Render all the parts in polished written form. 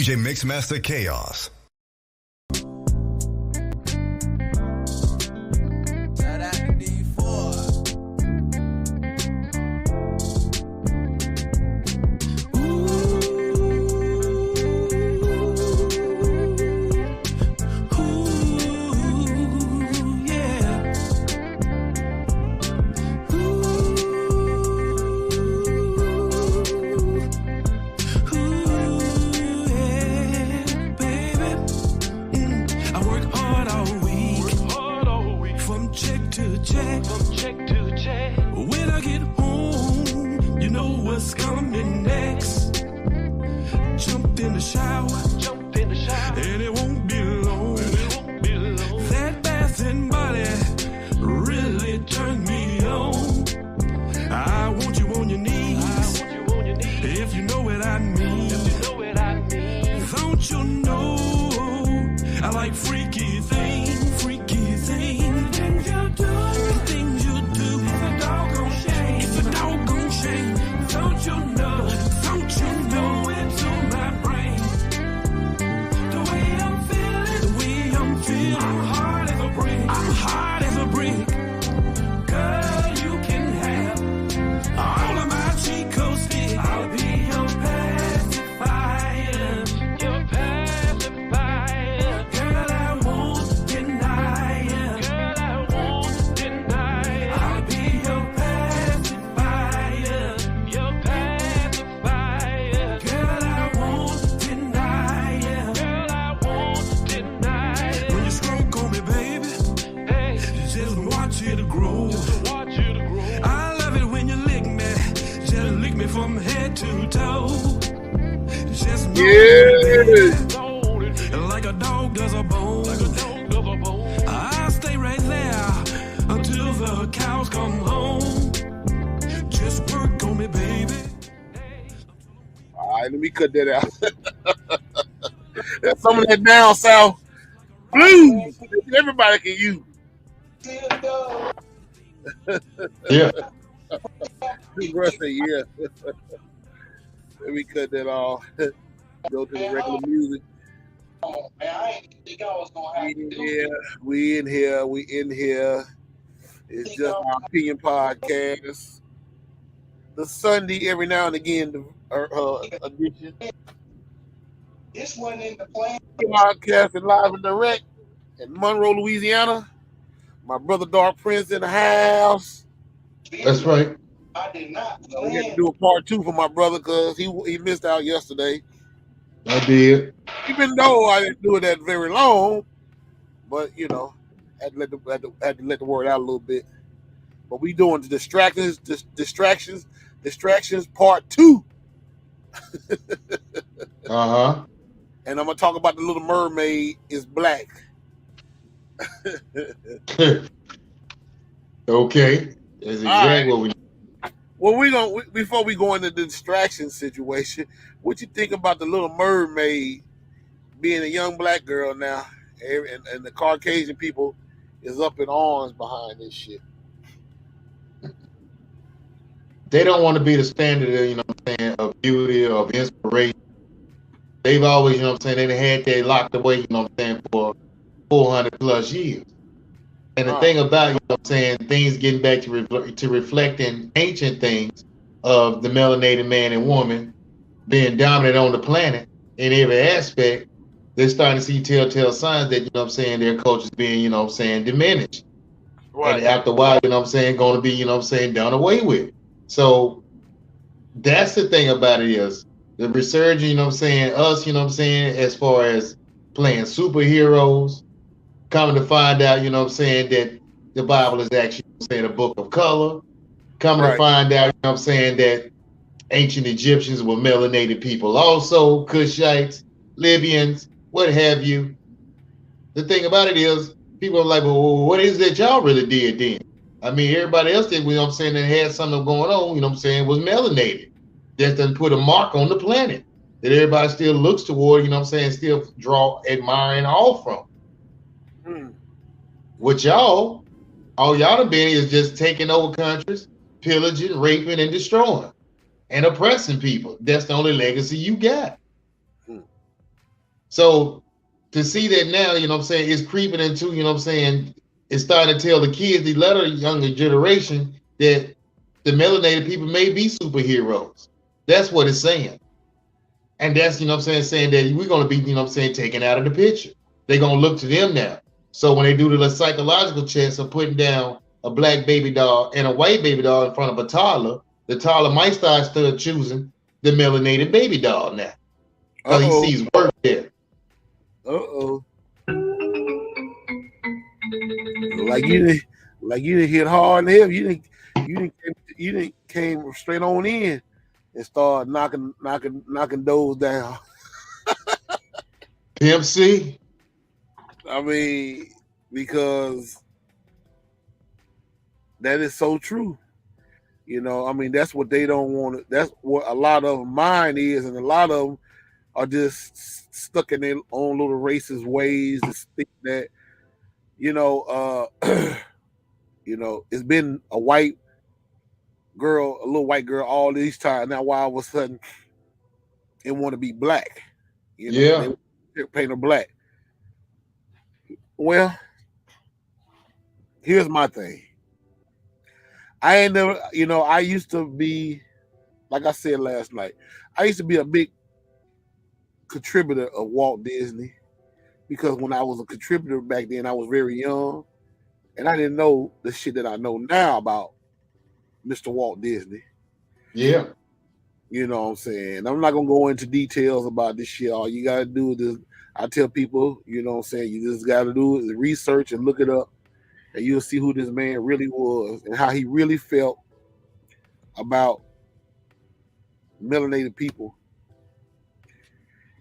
DJ Mixmaster Chaos. Like a dog does a bone. I stay right there until the cows come home. Just work on me, baby. All right, let me cut that out. That's some of that down south blues everybody can use. Yeah. Yeah. Let me cut that off. Go to the regular music. Oh, man, I ain't think I was gonna have to do it. We in here. It's just our opinion podcast. The Sunday, every now and again, the edition. This one in the plan. Podcasting live and direct in Monroe, Louisiana. My brother Dark Prince in the house. That's right. I did not We had to plan. do a part 2 for my brother because he missed out yesterday. I did. Even though I didn't do it that very long, but you know, had to let the word out a little bit. But we doing the distractions part 2. And I'm gonna talk about the Little Mermaid is black. Okay. That's exactly what we. Well, before we go into the distraction situation, what you think about the Little Mermaid being a young black girl now, and the Caucasian people is up in arms behind this shit? They don't want to be the standard, you know what I'm saying, of beauty, of inspiration. They've always, you know what I'm saying, they had that locked away, you know what I'm saying, for 400 plus years. And the thing about, you know what I'm saying, things getting back to reflecting ancient things of the melanated man and woman being dominant on the planet in every aspect, they're starting to see telltale signs that, you know what I'm saying, their culture's being, you know what I'm saying, diminished. Right. And after a while, you know what I'm saying, going to be, you know what I'm saying, done away with. So that's the thing about it is the resurgence, you know what I'm saying, us, you know what I'm saying, as far as playing superheroes, coming to find out, you know what I'm saying, that the Bible is actually, you know, saying, a book of color. Coming to find out, you know what I'm saying, that ancient Egyptians were melanated people also, Cushites, Libyans, what have you. The thing about it is, people are like, well, what is it y'all really did then? I mean, everybody else did, you know what I'm saying, that had something going on, you know what I'm saying, was melanated. That doesn't put a mark on the planet that everybody still looks toward, you know what I'm saying, still draw, admire, and all from. What y'all, all y'all have been is just taking over countries, pillaging, raping, and destroying, and oppressing people. That's the only legacy you got. So to see that now, you know what I'm saying, it's creeping into, you know what I'm saying, it's starting to tell the kids, the latter younger generation, that the melanated people may be superheroes. That's what it's saying. And that's, you know what I'm saying that we're going to be, you know what I'm saying, taken out of the picture. They're going to look to them now. So when they do the psychological checks of putting down a black baby doll and a white baby doll in front of a toddler, the toddler might start choosing the melanated baby doll now. Because he sees worth there. Like you didn't hit hard in him. You didn't came straight on in and start knocking doors down. Pimp C. I mean, because that is so true. You know, I mean, that's what they don't want to. That's what a lot of mine is, and a lot of them are just stuck in their own little racist ways and think that, you know, it's been a white girl, a little white girl all these time. Now, why all of a sudden it want to be black? You know, they paint her black. Well, here's my thing. I ain't never, I used to be, like I said last night, I used to be a big contributor of Walt Disney because when I was a contributor back then, I was very young and I didn't know the shit that I know now about Mr. Walt Disney. Yeah. You know what I'm saying? I'm not going to go into details about this shit. All you got to do is, I tell people, you know what I'm saying, you just got to do is research and look it up. And you'll see who this man really was and how he really felt about melanated people.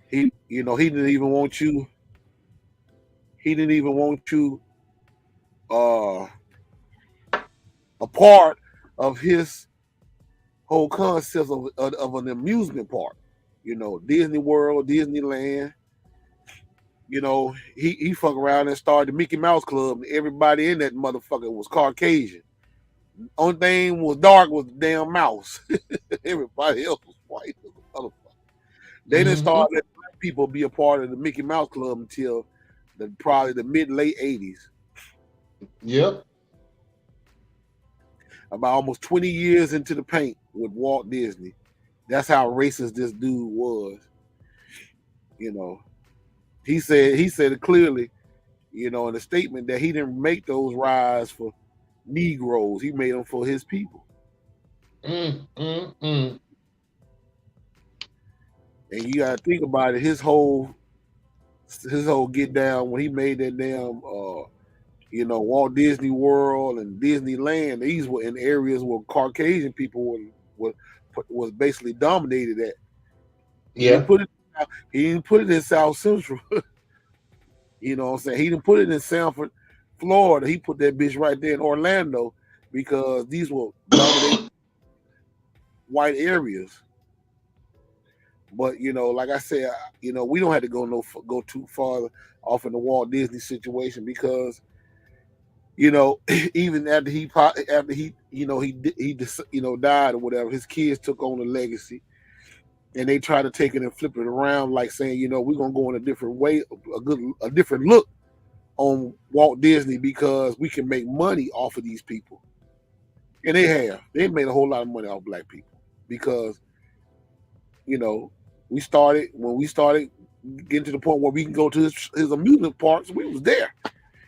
He didn't even want you. He didn't even want you a part of his whole concept of an amusement park. You know, Disney World, Disneyland. You know, he fuck around and started the Mickey Mouse Club. And everybody in that motherfucker was Caucasian. Only thing was dark was the damn mouse. Everybody else was white. They didn't start letting black people be a part of the Mickey Mouse Club until probably the mid-late 80s. Yep. About almost 20 years into the paint with Walt Disney. That's how racist this dude was. You know. He said it clearly, in a statement that he didn't make those rides for Negroes. He made them for his people. And you gotta think about it. His whole get down when he made that damn Walt Disney World and Disneyland. These were in areas where Caucasian people was basically dominated at. Yeah. He didn't put it in South Central. You know what I'm saying? He didn't put it in Sanford, Florida. He put that bitch right there in Orlando because these were dominated white areas. But, like I said, we don't have to go too far off in the Walt Disney situation because, even after he died or whatever, his kids took on the legacy. And they try to take it and flip it around, like saying, we're gonna go in a different way, a different look on Walt Disney because we can make money off of these people. And they made a whole lot of money off black people because, when we started getting to the point where we can go to his amusement parks, we was there.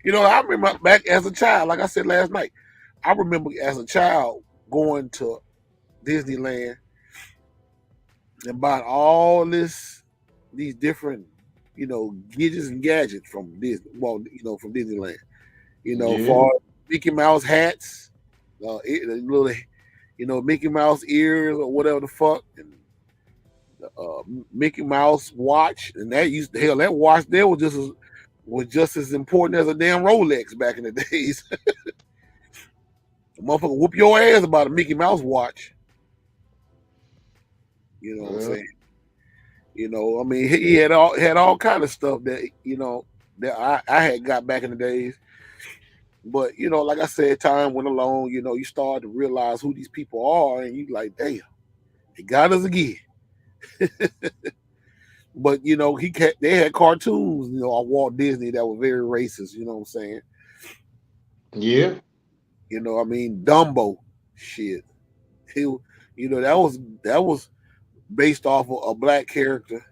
I remember back as a child, like I said last night, I remember as a child going to Disneyland and buying all these different, gadgets and gadgets from Disney, from Disneyland. For Mickey Mouse hats, little, Mickey Mouse ears or whatever the fuck, and Mickey Mouse watch, and that watch there was just as important as a damn Rolex back in the days. The motherfucker whoop your ass about a Mickey Mouse watch. You know what I'm saying? I mean, he had all kind of stuff that that I had got back in the days. But like I said, time went along. You start to realize who these people are, and you like, damn, they got us again. But you know, they had cartoons, you know, on Walt Disney that were very racist. You know what I'm saying? Yeah. You know, I mean, Dumbo, shit. He, you know, that was based off of a black character,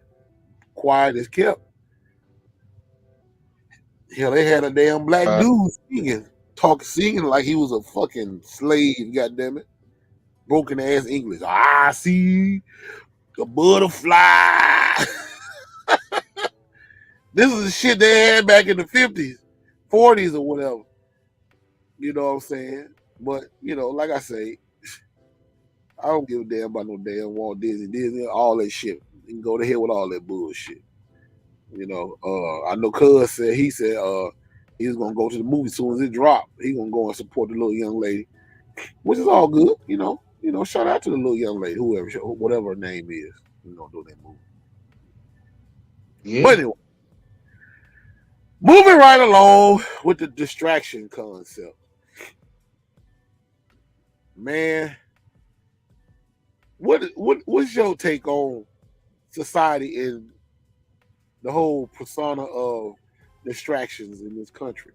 quiet as kept. Hell, they had a damn black dude singing like he was a fucking slave. Goddamn it, broken ass English. I see the butterfly. This is the shit they had back in the 50s, 40s, or whatever. You know what I'm saying? But you know, like I say, I don't give a damn about no damn Walt Disney, all that shit. You can go to hell with all that bullshit. You know, I know Cuz said he was gonna go to the movie as soon as it dropped. He gonna go and support the little young lady, which is all good. You know, shout out to the little young lady, whatever her name is. You know, doing that movie. Yeah. But anyway, moving right along with the distraction concept, man. What's your take on society and the whole persona of distractions in this country?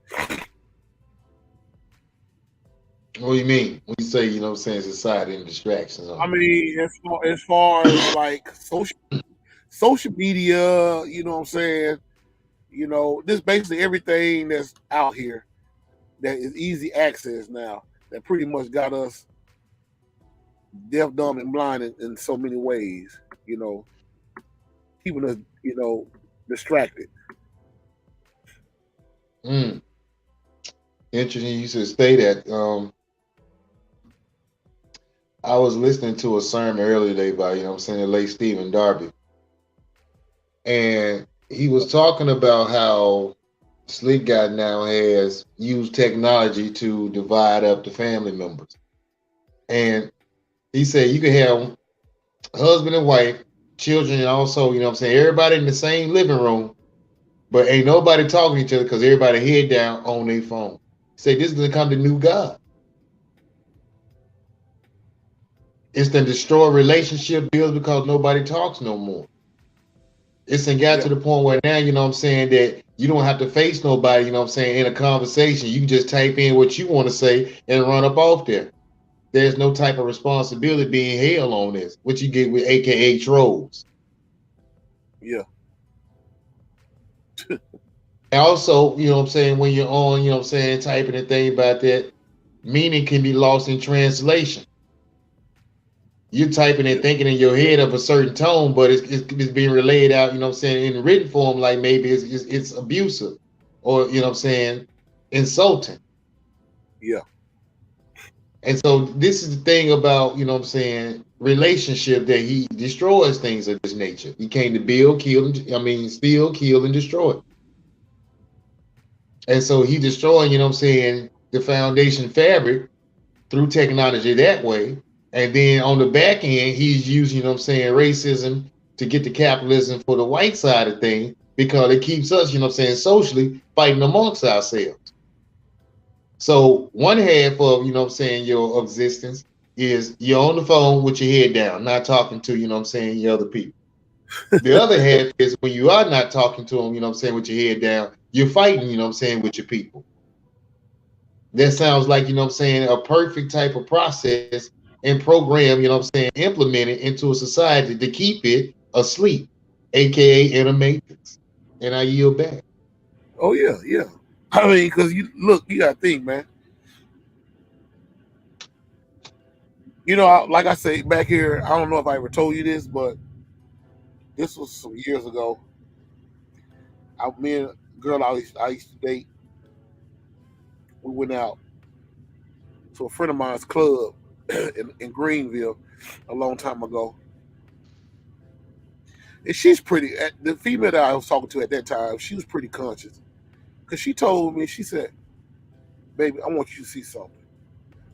What do you mean when you say, you know what I'm saying, society and distractions? I mean, as far as like social media, you know what I'm saying? You know, this basically everything that's out here that is easy access now that pretty much got us deaf, dumb, and blind in so many ways, you know, keeping us, you know, distracted. Interesting you should say that. I was listening to a sermon earlier today by, you know what I'm saying, the late Stephen Darby. And he was talking about how Slick Guy now has used technology to divide up the family members. And he said you can have husband and wife, children, and also, you know what I'm saying, everybody in the same living room, but ain't nobody talking to each other because everybody head down on their phone. Say this is gonna come to new God. It's to destroy relationship builds because nobody talks no more. It's got to the point where now, you know what I'm saying, that you don't have to face nobody, you know what I'm saying, in a conversation. You can just type in what you want to say and run up off there. There's no type of responsibility being held on this, what you get with AKA trolls. Yeah. Also, you know what I'm saying, when you're on, you know what I'm saying, typing and thing about that, meaning can be lost in translation. You're typing and thinking in your head of a certain tone, but it's being relayed out, you know what I'm saying, in written form, like maybe it's abusive or, you know what I'm saying, insulting. Yeah. And so this is the thing about, you know what I'm saying, relationship, that he destroys things of this nature. He came to build, steal, kill, and destroy. And so he destroying, you know what I'm saying, the foundation fabric through technology that way. And then on the back end, he's using, you know what I'm saying, racism to get the capitalism for the white side of things, because it keeps us, you know what I'm saying, socially fighting amongst ourselves. So one half of, you know what I'm saying, your existence is you're on the phone with your head down, not talking to, you know what I'm saying, your other people. The other half is when you are not talking to them, you know what I'm saying, with your head down, you're fighting, you know what I'm saying, with your people. That sounds like, you know what I'm saying, a perfect type of process and program, you know what I'm saying, implemented into a society to keep it asleep, aka in a matrix. And I yield back. Oh yeah, yeah. I mean, because you gotta think, man. You know, like I say back here, I don't know if I ever told you this, but this was some years ago. Me and a girl I used to date, we went out to a friend of mine's club in Greenville a long time ago. And she's pretty, the female that I was talking to at that time, she was pretty conscious. Because she told me, she said, baby, I want you to see something.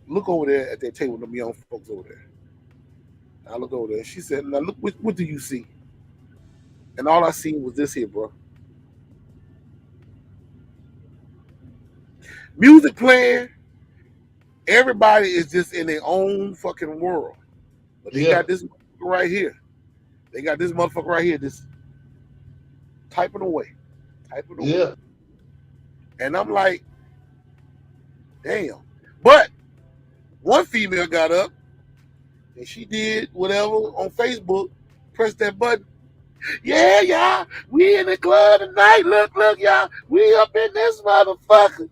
Look over there at that table with them young folks over there. I looked over there. She said, now look, what do you see? And all I seen was this here, bro. Music playing. Everybody is just in their own fucking world. But they got this motherfucker right here. They got this motherfucker right here. This typing away. Yeah. And I'm like, damn. But one female got up and she did whatever on Facebook, pressed that button. Yeah, y'all, we in the club tonight. Look, y'all, we up in this motherfucker.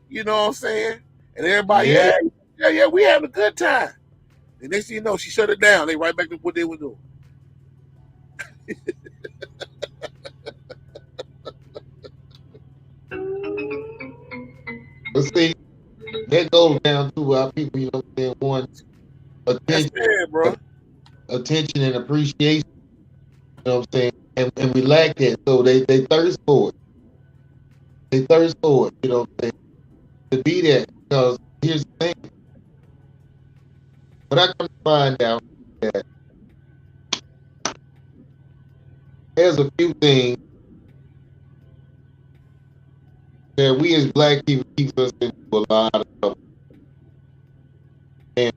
You know what I'm saying? And everybody, Yeah. yeah, we having a good time. And next thing you know, she shut it down. They right back to what they were doing. But see, that goes down to our people, you know what I'm saying, want That's attention, fair, bro. attention and appreciation, you know what I'm saying? And we lack that. So they thirst for it. They thirst for it, you know what I'm saying? To be that. Because here's the thing. What I come to find out that there's a few things that we as black people keep us into a lot of trouble. And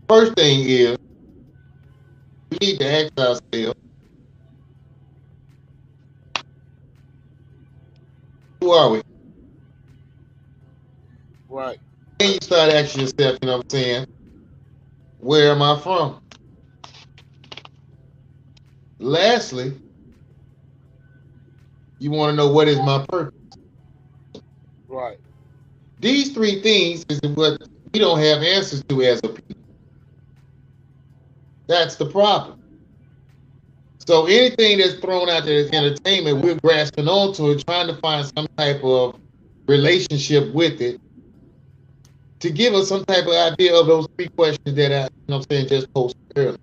first thing is we need to ask ourselves, who are we? Right. Then you start asking yourself, you know what I'm saying, where am I from? Lastly, you want to know what is my purpose. Right. These three things is what we don't have answers to as a people. That's the problem. So anything that's thrown out there as entertainment, we're grasping onto it, trying to find some type of relationship with it to give us some type of idea of those three questions that I, you know what I'm saying, just posted earlier.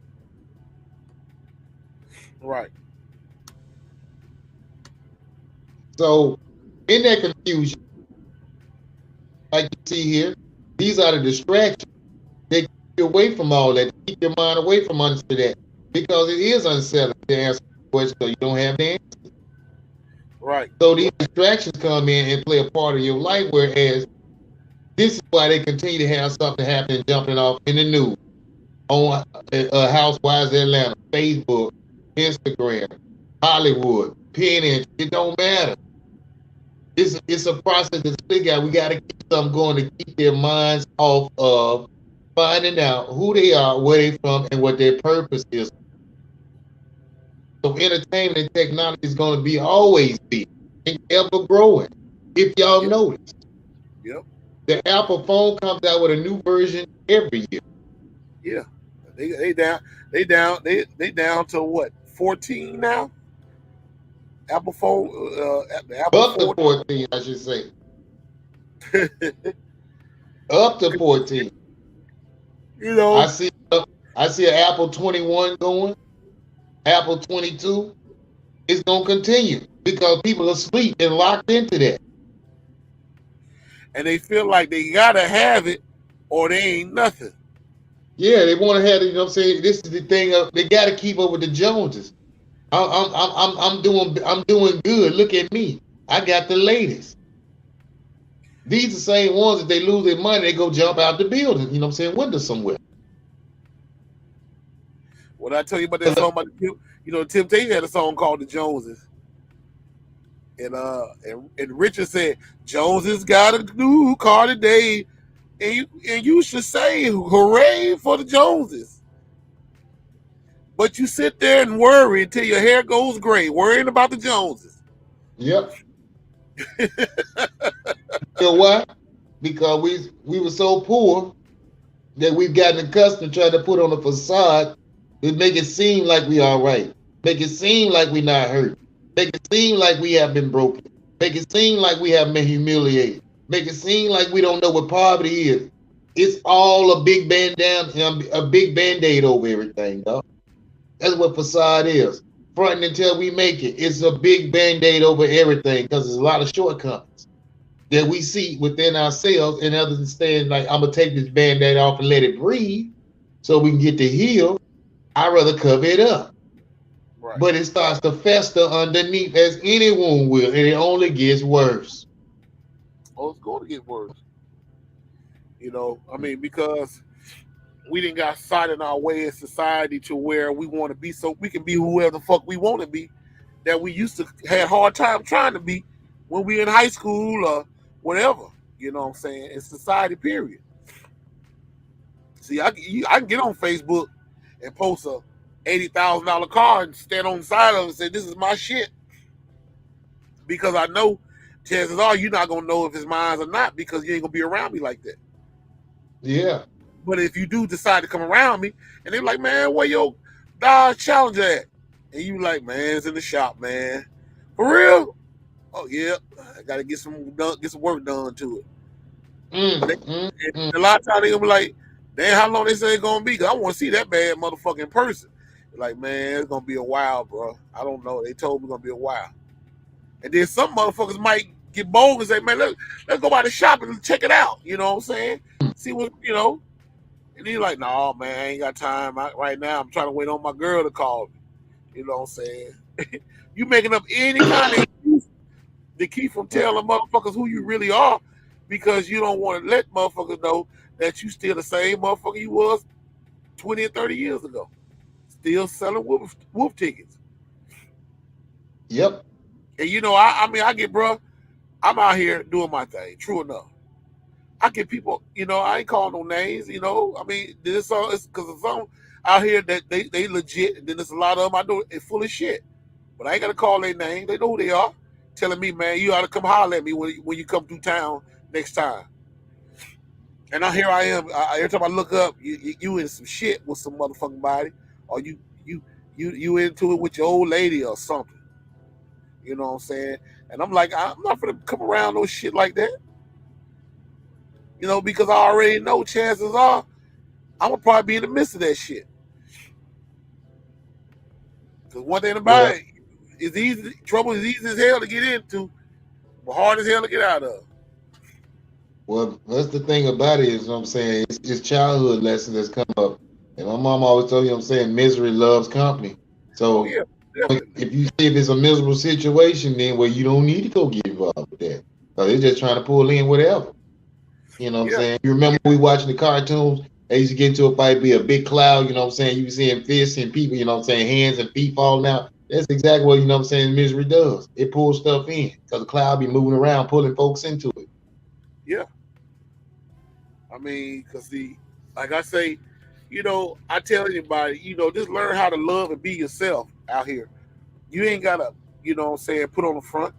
Right. So in that confusion, like you see here, these are the distractions. They keep you away from all that, keep your mind away from answering that, because it is unsettling to answer the question so you don't have the answer. Right. So these distractions come in and play a part of your life, whereas this is why they continue to have something happening, jumping off in the news, on Housewives of Atlanta, Facebook, Instagram, Hollywood, PNN. It don't matter. It's a process to figure out. We got to keep something going to keep their minds off of finding out who they are, where they from, and what their purpose is. So entertainment and technology is going to be always be and ever growing. If y'all notice, Yep. the Apple phone comes out with a new version every year. Yeah. They down to what? 14 now? Apple phone, the Apple Up to 14, I should say. Up to 14. You know, I see an Apple 21 going, Apple 22. It's gonna continue because people are asleep and locked into that. and they feel like they gotta have it or they ain't nothing. Yeah, they want to have it. You know what I'm saying? This is the thing. They got to keep up with the Joneses. I'm doing good. Look at me. I got the latest. These are the same ones that they lose their money, they go jump out the building. You know what I'm saying? Window somewhere. What I tell you about that song about the, you know, Temptation had a song called The Joneses. And Richard said, Joneses got a new car today. And you should say hooray for the Joneses. But you sit there and worry until your hair goes gray, worrying about the Joneses. Yep. You know why? Because we were so poor that we've gotten accustomed to trying to put on a facade to make it seem like we all right. Make it seem like we're not hurt. Make it seem like we have been broken. Make it seem like we have been humiliated. Make it seem like we don't know what poverty is. It's all a big a big band-aid over everything, dog. That's what facade is. Fronting until we make it. It's a big band-aid over everything because there's a lot of shortcomings that we see within ourselves, and others than saying, like, I'm going to take this band-aid off and let it breathe so we can get to heal. I'd rather cover it up. Right. But it starts to fester underneath as any wound will, and it only gets worse. Oh, it's going to get worse. You know, I mean, because we didn't got set in our way in society to where we want to be, so we can be whoever the fuck we want to be. That we used to had hard time trying to be when we in high school or whatever. You know what I'm saying? In society, period. See, I can get on Facebook and post a $80,000 car and stand on the side of it and say, "This is my shit," because I know chances are you're not gonna know if it's mine or not because you ain't gonna be around me like that. Yeah. But if you do decide to come around me and they're like, "Man, where your Dodge Challenger at?" And you like, "Man, it's in the shop, man." For real? Oh yeah, I gotta get some work done to it. But a lot of times they gonna be like, "Damn, how long they say it's gonna be?" Because I want to see that bad motherfucker in person. Like, man, it's gonna be a while, bro. I don't know. They told me it's gonna be a while. And then some motherfuckers might get bold and say, "Man, let's go by the shop and check it out." You know what I'm saying? See what And then you're like, "No, man, I ain't got time right now. I'm trying to wait on my girl to call me." You know what I'm saying? You making up any kind of excuse to keep from telling motherfuckers who you really are because you don't want to let motherfuckers know that you still the same motherfucker you was 20 or 30 years ago. Still selling wolf tickets. Yep. And I mean, I get, bro, I'm out here doing my thing. True enough. I get people, I ain't calling no names, I mean, it's because some out here that they legit, and then there's a lot of them I know it's full of shit. But I ain't got to call their name. They know who they are. Telling me, "Man, you ought to come holler at me when you come through town next time." And here I am. Every time I look up, you in some shit with some motherfucking body, or you into it with your old lady or something. You know what I'm saying? And I'm like, I'm not gonna come around no shit like that. Because I already know chances are I'm gonna probably be in the midst of that shit. Because one thing about it, it's easy. Trouble is easy as hell to get into, but hard as hell to get out of. Well, that's the thing about it is, what I'm saying, it's childhood lessons that's come up. And my mom always told you, I'm saying, misery loves company. So yeah, if you see if it's a miserable situation, then you don't need to go get involved with that. So they're just trying to pull in whatever. You know what I'm saying? You remember we watching the cartoons? They used to get into a fight, be a big cloud, you know what I'm saying? You be seeing fists and people, you know what I'm saying, hands and feet falling out. That's exactly what, you know what I'm saying, misery does. It pulls stuff in because the cloud be moving around, pulling folks into it. Yeah. I mean, because like I say, I tell anybody, just learn how to love and be yourself out here. You ain't got to, what I'm saying, put on the front,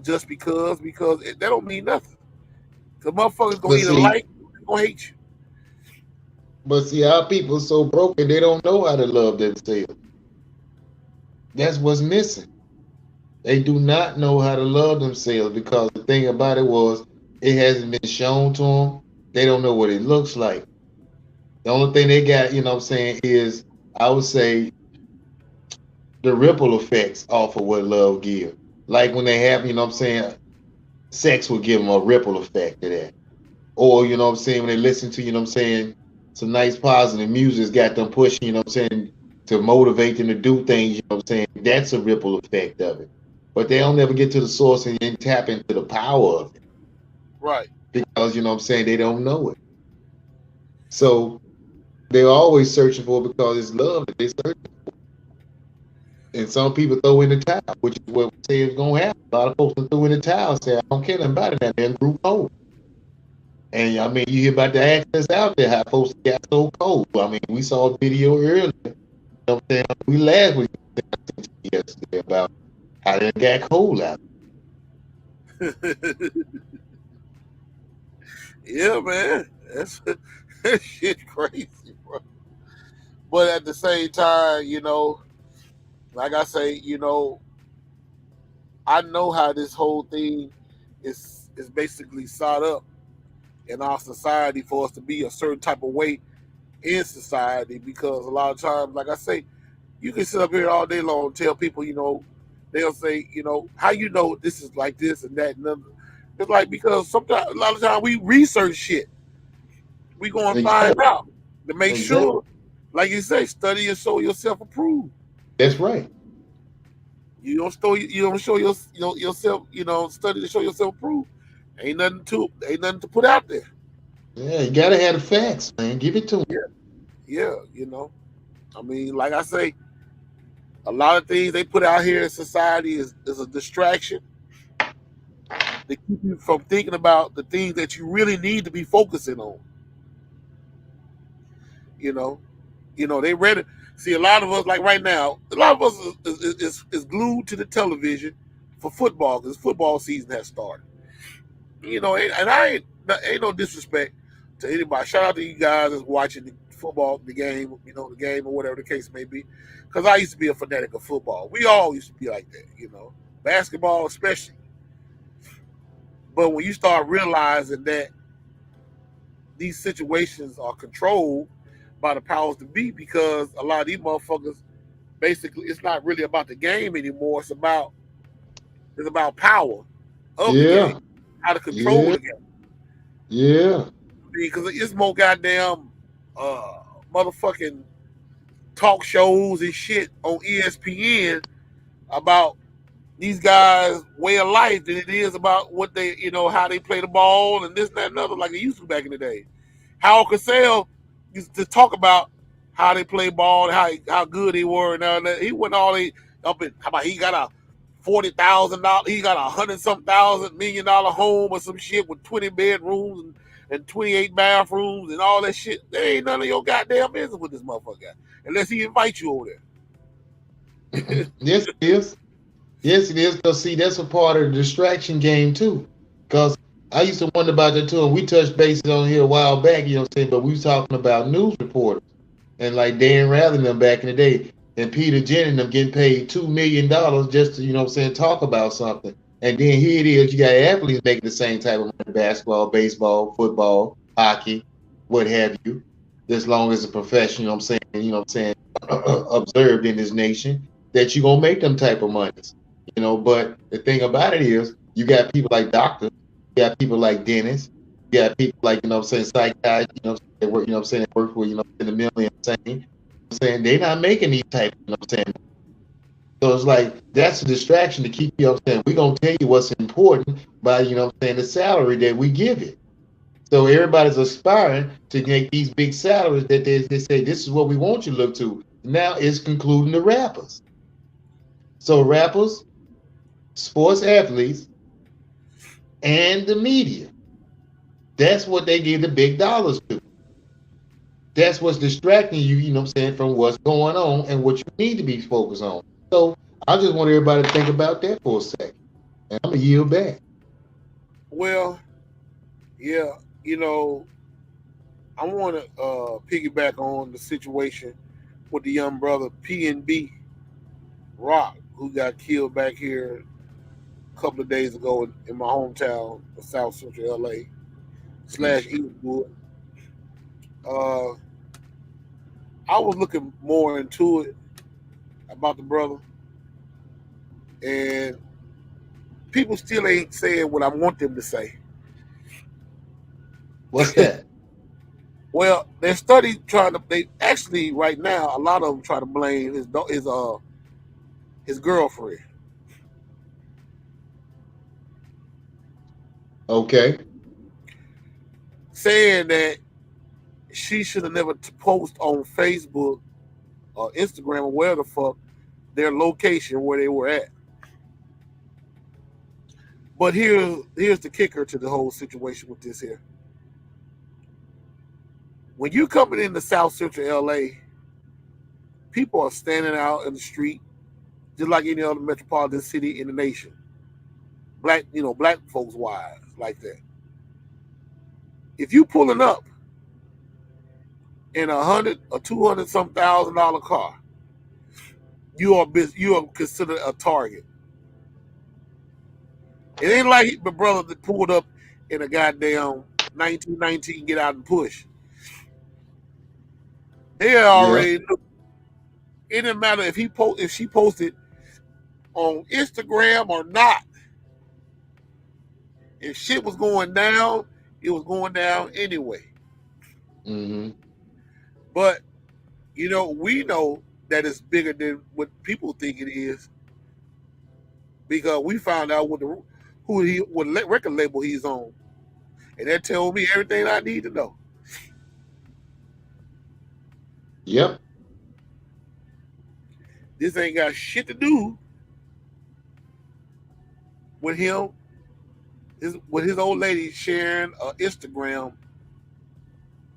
just because that don't mean nothing. Because motherfuckers going to either like you or going to hate you. But see, our people so broken, they don't know how to love themselves. That's what's missing. They do not know how to love themselves because the thing about it was it hasn't been shown to them. They don't know what it looks like. The only thing they got, you know what I'm saying, is I would say the ripple effects off of what love gives. Like when they have, you know what I'm saying, sex will give them a ripple effect to that. Or, you know what I'm saying, when they listen to, you know what I'm saying, some nice positive music's got them pushing, you know what I'm saying, to motivate them to do things, you know what I'm saying, that's a ripple effect of it. But they don't ever get to the source and then tap into the power of it. Right. Because, you know what I'm saying, they don't know it. So they're always searching for it because it's love that they're searching for. And some people throw in the towel, which is what we say is going to happen. A lot of folks throw in the towel and say, "I don't care nothing about it," and then group home. And I mean, you hear about the accidents out there, how folks got so cold. I mean, we saw a video earlier. You know what I'm saying? We laughed with you yesterday about how they got cold out. Yeah, man. That shit crazy, bro. But at the same time, like I say, I know how this whole thing is basically set up in our society for us to be a certain type of way in society because a lot of times, like I say, you can sit up here all day long and tell people, they'll say, how this is like this and that and other. It's like because sometimes a lot of times we research shit. We go and find out to make sure, like you say, study and show yourself approved. That's right. You don't show yourself, study to show yourself approved. Ain't nothing to put out there. Yeah, you gotta have the facts, man. Give it to them. Yeah, yeah, you know. I mean, like I say, a lot of things they put out here in society is a distraction to keep you from thinking about the things that you really need to be focusing on. You know, they read it. See, a lot of us, like right now, a lot of us is glued to the television for football because football season has started. And I ain't no disrespect to anybody. Shout out to you guys that's watching the football, the game, the game or whatever the case may be. Because I used to be a fanatic of football. We all used to be like that. Basketball especially. But when you start realizing that these situations are controlled by the powers to be, because a lot of these motherfuckers, basically, it's not really about the game anymore. It's about power of the Yeah, game, how to control yeah, the game. yeah. Because it's more goddamn motherfucking talk shows and shit on ESPN about these guys' way of life than it is about what they, how they play the ball and this, that, and other, like it used to back in the day. Howard Cosell used to talk about how they play ball and how good they were. And he went all they up in. How about he got a $40,000? He got $100-something-thousand-million home or some shit with 20 bedrooms and 28 bathrooms and all that shit. There ain't none of your goddamn business with this motherfucker, unless he invites you over there. Yes, it is. Yes, it is. Because see, that's a part of the distraction game too. Because I used to wonder about that too, and we touched bases on here a while back. You know what I'm saying? But we was talking about news reporters and like Dan Rather and them back in the day, and Peter Jenner and them getting paid $2 million just to talk about something. And then here it is, you got athletes making the same type of money: basketball, baseball, football, hockey, what have you. As long as a profession, observed in this nation, that you're gonna make them type of monies. But the thing about it is, you got people like doctors, you got people like dentists, you got people like, psychiatrists, they work, they work for, in the million, saying they're not making these type, so it's like that's a distraction to keep you, we're gonna tell you what's important by, the salary that we give it. So everybody's aspiring to make these big salaries that they say this is what we want you to look to. Now it's concluding the rappers. So rappers, sports athletes, and the media. That's what they give the big dollars to. That's what's distracting you, from what's going on and what you need to be focused on. So I just want everybody to think about that for a second. And I'm going to yield back. Well, yeah, I want to piggyback on the situation with the young brother PNB Rock, who got killed back here a couple of days ago in my hometown of South Central LA / Eastwood. I was looking more into it about the brother, and people still ain't saying what I want them to say. What's that? Well, they actually right now, a lot of them try to blame his girlfriend. Okay. Saying that she should have never post on Facebook or Instagram or where the fuck their location where they were at. But here's the kicker to the whole situation with this here. When you coming into South Central LA, people are standing out in the street just like any other metropolitan city in the nation. Black folks wise like that. If you pulling up in $100 or $200 some $1,000 car, you are considered a target. It ain't like the brother that pulled up in a goddamn 1919 get out and push. They already knew. It didn't matter if she posted on Instagram or not. If shit was going down, it was going down anyway. Mm-hmm. But we know that it's bigger than what people think it is, because we found out what record label he's on. and that told me everything I need to know. Yep. This ain't got shit to do with him, with his old lady sharing an Instagram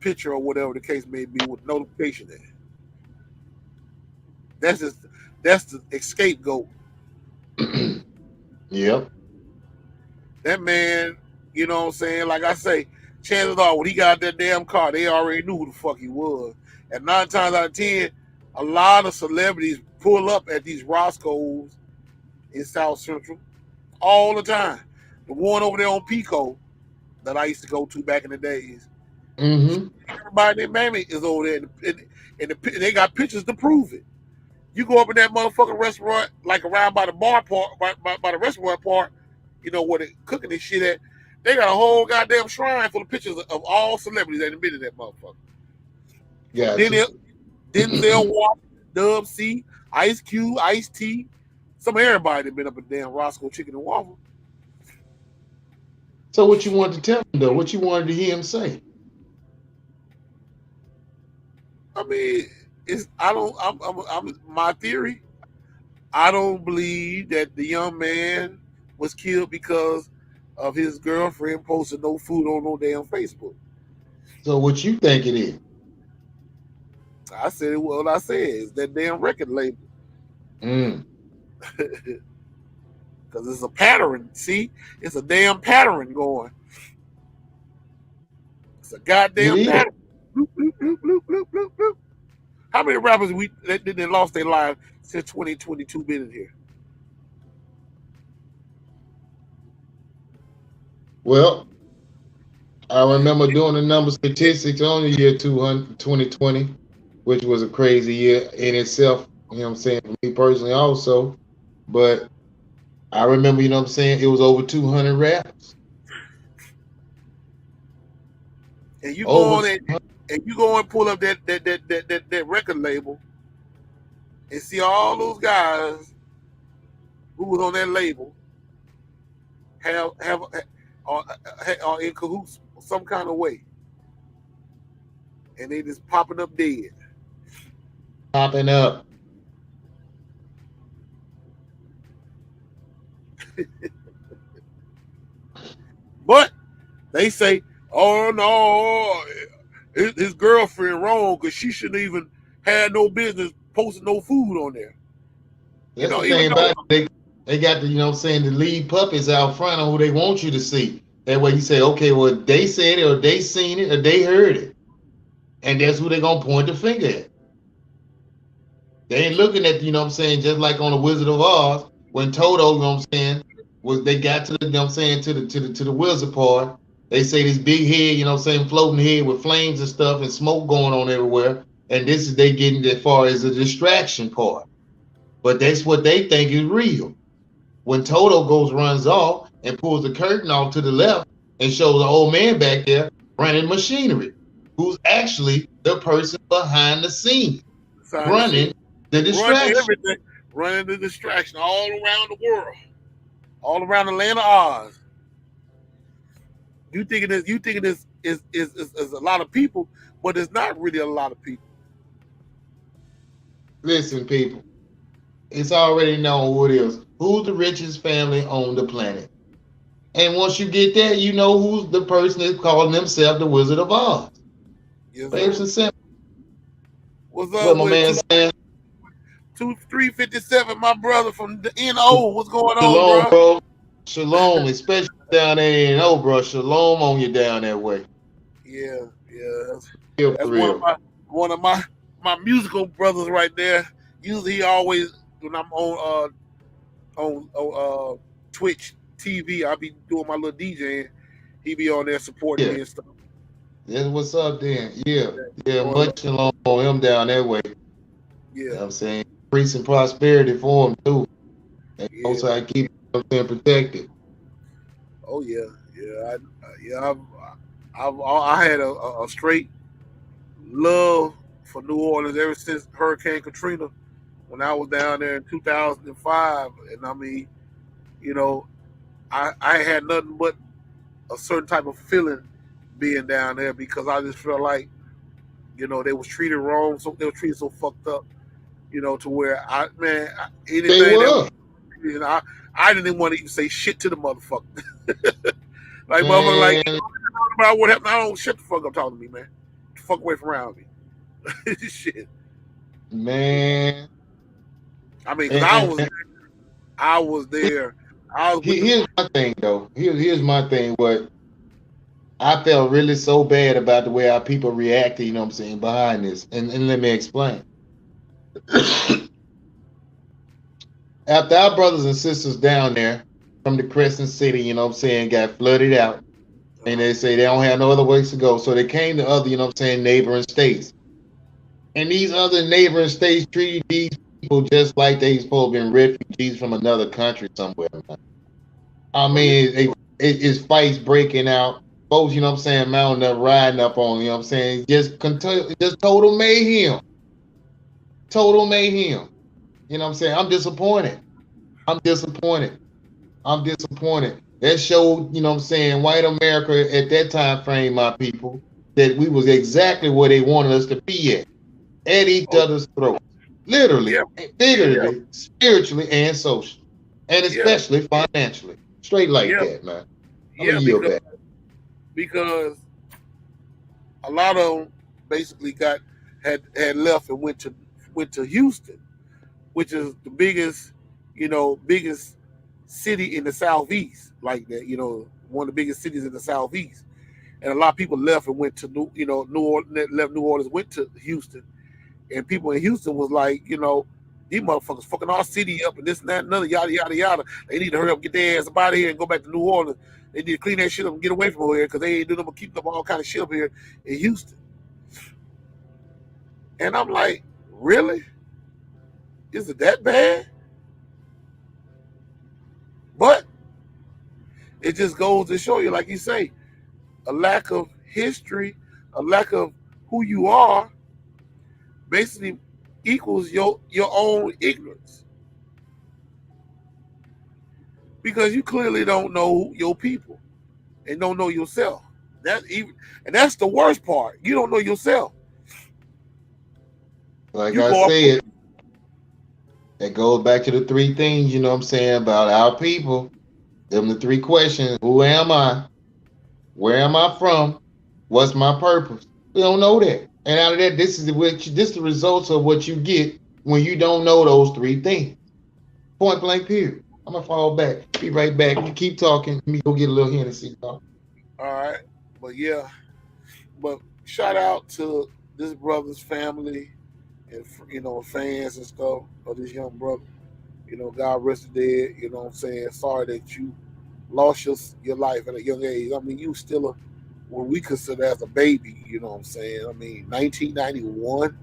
picture or whatever the case may be with notification in it. That's the scapegoat. Yep. That man, you know what I'm saying? Like I say, chances are when he got that damn car, they already knew who the fuck he was. And 9 times out of 10, a lot of celebrities pull up at these Roscoe's in South Central all the time. The one over there on Pico that I used to go to back in the days. Mm-hmm. Everybody in Miami is over there, and they got pictures to prove it. You go up in that motherfucking restaurant, like around by the bar part, by the restaurant part, you know, where they cooking this shit at. They got a whole goddamn shrine full of pictures of all celebrities that have been in that motherfucker. Yeah. Denzel Washington, Dub C, Ice Cube, Ice T, some of everybody that been up in damn Roscoe Chicken and Waffle. So what you wanted to tell him though? What you wanted to hear him say? I mean, I'm my theory. I don't believe that the young man was killed because of his girlfriend posting no food on no damn Facebook. So what you think it is? I said what I said is that damn record label. Mm. Because it's a pattern. See, it's a damn pattern going. It's a goddamn pattern. Bloop, bloop, bloop, bloop, bloop, bloop, bloop. How many rappers that lost their lives since 2022 been in here? Well, I remember doing the number statistics on the year 2020, which was a crazy year in itself. You know what I'm saying? For me personally also. But I remember, you know what I'm saying, it was over 200 rappers. And you go and pull up that record label and see all those guys who was on that label are in cahoots some kind of way, and they just popping up dead. Popping up. But they say, oh no, his girlfriend wrong because she shouldn't even had no business posting no food on there. That's the thing about it. They got the, you know what I'm saying, the lead puppets out front on who they want you to see. That way you say, okay, well, they said it or they seen it or they heard it. And that's who they're going to point the finger at. They ain't looking at, you know what I'm saying, just like on the Wizard of Oz, when Toto, you know what I'm saying, they got to the, you know what I'm saying, to the wizard part. They say this big head, you know what I'm saying, floating head with flames and stuff and smoke going on everywhere. And this is they getting as far as the distraction part. But that's what they think is real. When Toto runs off and pulls the curtain off to the left and shows an old man back there running machinery, who's actually the person behind the scene, running the distraction. Running the distraction all around the world, all around the land of Oz. You thinking this is a lot of people, but it's not really a lot of people. Listen, people, it's already known who it is. Who's the richest family on the planet? And once you get there, you know who's the person that's calling themselves the Wizard of Oz. Yes, It's a simple. What's up, what my man saying? 357, my brother from the NO. What's going Shalom, on, bro? Shalom, especially down there in NO, bro. Shalom on you down that way. Yeah. That's one of my musical brothers right there. Usually he always, when I'm on Twitch TV, I'll be doing my little DJing. He be on there supporting me and stuff. That's what's up then. Yeah. Much shalom on him down that way. Yeah. You know what I'm saying? Peace and prosperity for him too. And also I keep him protected. Oh yeah. I had a straight love for New Orleans ever since Hurricane Katrina, when I was down there in 2005. And I mean, you know, I had nothing but a certain type of feeling being down there because I just felt like, they was treated wrong, so they were treated so fucked up, to where They anything that were. I didn't even want to even say shit to the motherfucker. Like motherfucker, like Man, about what happened. I don't shut the fuck up talking to me, man. The fuck away from around me. Shit. man. I mean, cause And I was there. I was with the here's my thing, though. Here's my thing. What I felt really so bad about the way our people reacted, behind this. And let me explain. After our brothers and sisters down there from the Crescent City, got flooded out, and they say they don't have no other ways to go. So they came to other, neighboring states. And these other neighboring states treated these people just like they supposed to be refugees from another country somewhere. I mean, it's fights breaking out. Folks, mounting up, riding up on, just total mayhem. Total mayhem. I'm disappointed. That showed, white America at that time frame, my people, that we was exactly where they wanted us to be at each other's throats. Literally, figuratively, spiritually, and socially. And especially financially. Straight like that, man. Because a lot of them basically had left and went to Houston, which is the biggest city in the Southeast, like that, one of the biggest cities in the Southeast. And a lot of people left and went to New Orleans, went to Houston. And people in Houston was like, these motherfuckers fucking our city up and this and that and another, yada, yada, yada. They need to hurry up, get their ass up out of here and go back to New Orleans. They need to clean that shit up and get away from over here because they ain't doing them, keeping up all kind of shit up here in Houston. And I'm like, really? Is it that bad? But it just goes to show you, like you say, a lack of history, a lack of who you are, basically equals your own ignorance. Because you clearly don't know your people and don't know yourself. That's the worst part. You don't know yourself. Like I said, it goes back to the three things, about our people. Them the three questions. Who am I? Where am I from? What's my purpose? We don't know that. And out of that, this is the results of what you get when you don't know those three things. Point blank period. I'm gonna fall back. Be right back. You keep talking. Let me go get a little Hennessy. All right. But shout out to this brother's family and fans and stuff of this young brother. God rest his dead. Sorry that you lost your life at a young age. I mean, you still what we consider as a baby, I mean, 1991,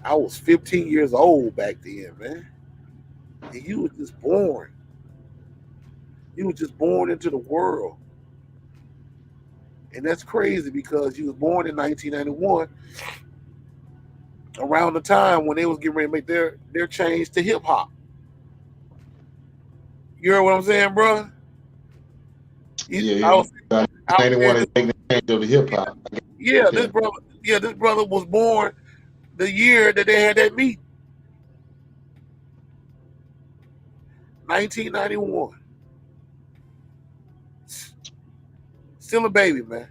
I was 15 years old back then, man. And you was just born. You was just born into the world. And that's crazy because you was born in 1991, around the time when they was getting ready to make their change to hip hop. You heard what I'm saying, bro? I was 91 is making the change of the hip hop. Yeah, this brother was born the year that they had that meet. 1991. Still a baby, man.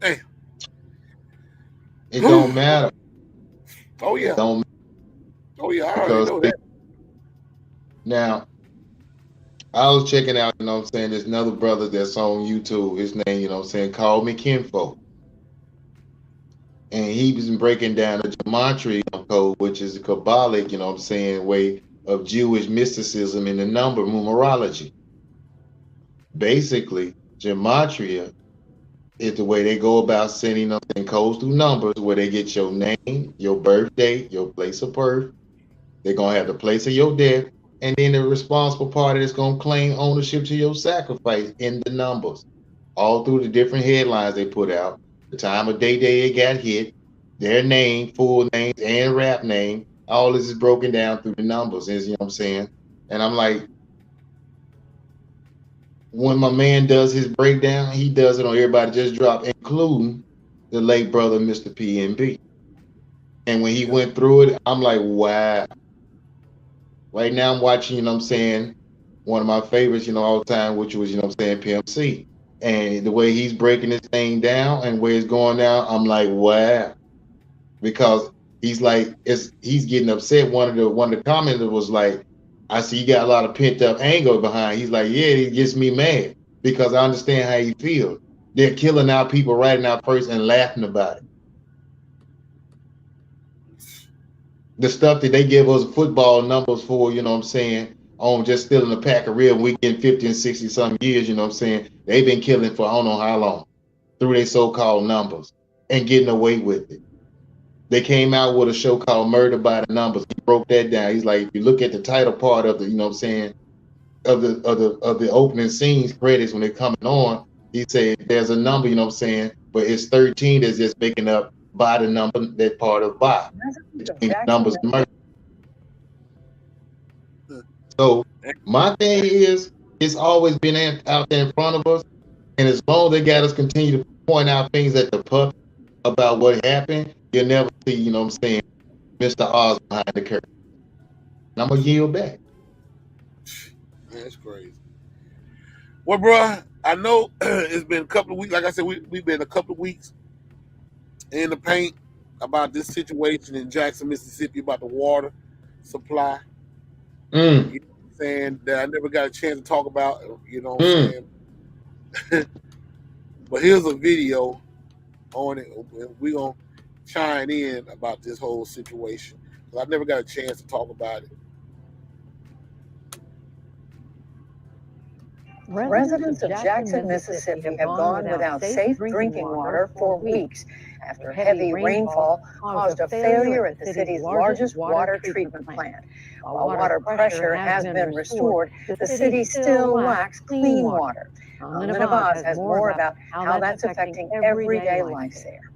Damn. It don't matter. Oh yeah. Oh yeah, I already know that. Now, I was checking out, there's another brother that's on YouTube. His name, Call Me Kinfolk. And he was breaking down the gematria code, which is a Kabbalic, way of Jewish mysticism in the number numerology. Basically, gematria is the way they go about sending codes through numbers where they get your name, your birth date, your place of birth. They're going to have the place of your death. And then the responsible party is going to claim ownership to your sacrifice in the numbers. All through the different headlines they put out. The time of day they got hit, their name, full names, and rap name. All this is broken down through the numbers, you know what I'm saying? And I'm like, when my man does his breakdown, he does it on Everybody Just Drop, including the late brother, Mr. PNB. And when he went through it, I'm like, wow. Right now I'm watching, one of my favorites, all the time, which was, PMC. And the way he's breaking this thing down and where it's going down, I'm like, wow. Because he's getting upset. One of the commenters was like, I see you got a lot of pent up anger behind. He's like, yeah, it gets me mad because I understand how you feel. They're killing our people right now first and laughing about it. The stuff that they give us football numbers for, on just stealing a pack of real, we getting 50 and 60 some years, they've been killing for I don't know how long through their so-called numbers and getting away with it. They came out with a show called Murder by the Numbers. He broke that down. He's like, if you look at the title part of the, of the opening scenes credits when they're coming on, he said there's a number, but it's 13 that's just making up by the number that part of by between numbers and murder. So my thing is, it's always been out there in front of us, and as long as they got us continue to point out things at the public about what happened, you'll never see, Mr. Oz behind the curtain. And I'm gonna yield back. That's crazy. Well, bro, I know it's been a couple of weeks. Like I said, we've been a couple of weeks in the paint about this situation in Jackson, Mississippi, about the water supply. You know what I'm saying? That I never got a chance to talk about, you know what I'm saying? But here's a video on it. We're going to chime in about this whole situation. I never got a chance to talk about it. Residents of Jackson, Mississippi have gone without safe drinking water for weeks after heavy rainfall caused a failure at the city's largest water treatment plant. While water pressure has been restored, the city still lacks clean water. Linda Vaz has more about how that's affecting everyday life there.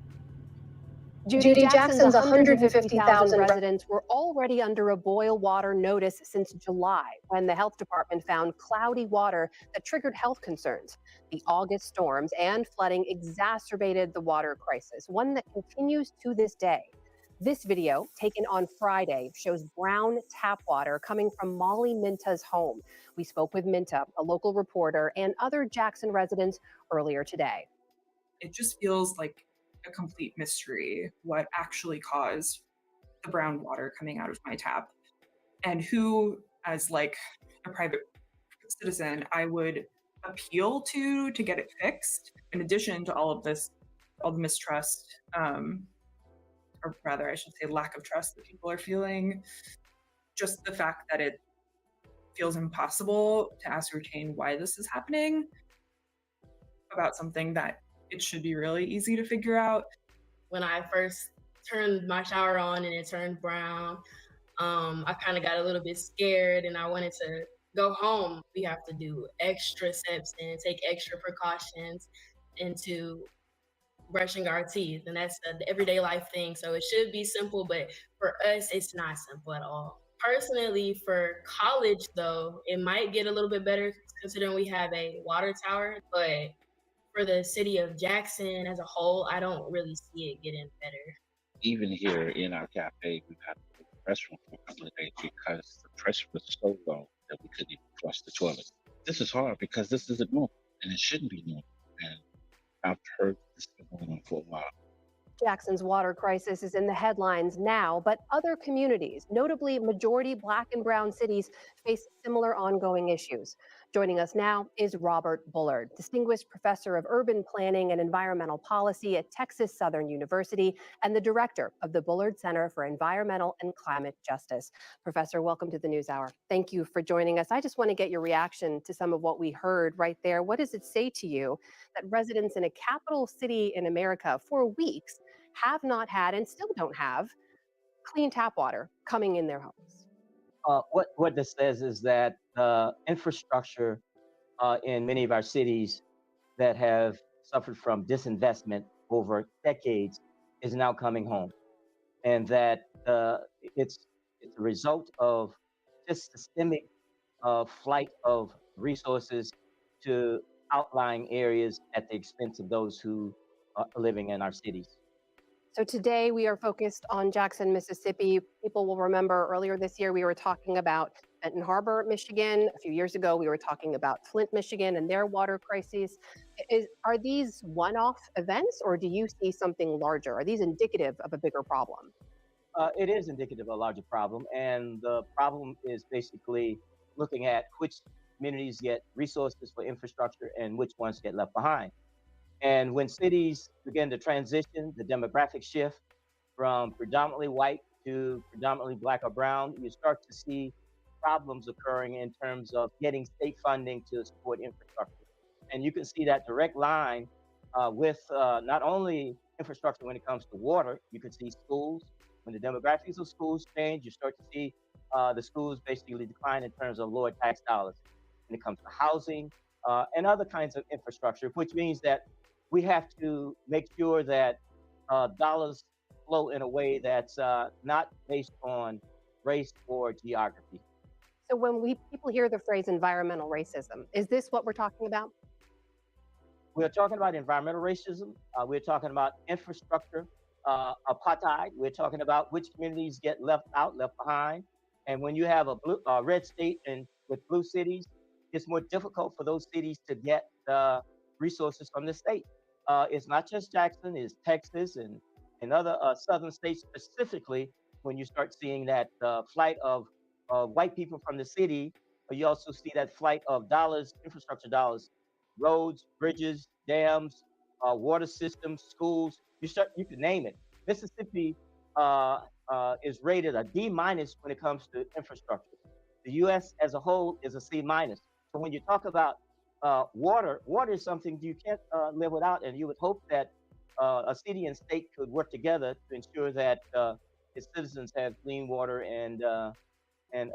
Judy, Jackson's 150,000 residents were already under a boil water notice since July when the health department found cloudy water that triggered health concerns. The August storms and flooding exacerbated the water crisis, one that continues to this day. This video, taken on Friday, shows brown tap water coming from Molly Minta's home. We spoke with Minta, a local reporter, and other Jackson residents earlier today. It just feels like a complete mystery what actually caused the brown water coming out of my tap, and who, as like a private citizen, I would appeal to get it fixed. In addition to all of this, all the mistrust, or rather I should say lack of trust that people are feeling, just the fact that it feels impossible to ascertain why this is happening about something that it should be really easy to figure out. When I first turned my shower on and it turned brown, I kind of got a little bit scared and I wanted to go home. We have to do extra steps and take extra precautions into brushing our teeth, and that's an everyday life thing. So it should be simple, but for us, it's not simple at all. Personally, for college though, it might get a little bit better considering we have a water tower, but for the city of Jackson as a whole, I don't really see it getting better. Even here in our cafe, we've had to put the restroom for a couple of days because the pressure was so low that we couldn't even flush the toilet. This is hard because this isn't normal, and it shouldn't be normal. And I've heard this has been going on for a while. Jackson's water crisis is in the headlines now, but other communities, notably majority Black and brown cities, face similar ongoing issues. Joining us now is Robert Bullard, Distinguished Professor of Urban Planning and Environmental Policy at Texas Southern University and the Director of the Bullard Center for Environmental and Climate Justice. Professor, welcome to the NewsHour. Thank you for joining us. I just want to get your reaction to some of what we heard right there. What does it say to you that residents in a capital city in America for weeks have not had and still don't have clean tap water coming in their homes? What this says is that infrastructure in many of our cities that have suffered from disinvestment over decades is now coming home, and that it's a result of just systemic flight of resources to outlying areas at the expense of those who are living in our cities. So today we are focused on Jackson, Mississippi. People will remember earlier this year we were talking about Benton Harbor, Michigan. A few years ago we were talking about Flint, Michigan and their water crises. Are these one-off events or do you see something larger? Are these indicative of a bigger problem? It is indicative of a larger problem, and the problem is basically looking at which communities get resources for infrastructure and which ones get left behind. And when cities begin to transition, the demographic shift from predominantly white to predominantly black or brown, you start to see problems occurring in terms of getting state funding to support infrastructure. And you can see that direct line with not only infrastructure when it comes to water, you can see schools. When the demographics of schools change, you start to see the schools basically decline in terms of lower tax dollars. When it comes to housing and other kinds of infrastructure, which means that we have to make sure that dollars flow in a way that's not based on race or geography. So when people hear the phrase environmental racism, is this what we're talking about? We're talking about environmental racism. We're talking about infrastructure apartheid. We're talking about which communities get left out, left behind. And when you have a red state and with blue cities, it's more difficult for those cities to get resources from the state. It's not just Jackson, it's Texas and other southern states specifically. When you start seeing that flight of white people from the city, you also see that flight of dollars, infrastructure dollars, roads, bridges, dams, water systems, schools. You can name it. Mississippi is rated a D- when it comes to infrastructure. The U.S. as a whole is a C-. So when you talk about water is something you can't live without, and you would hope that a city and state could work together to ensure that its citizens have clean water and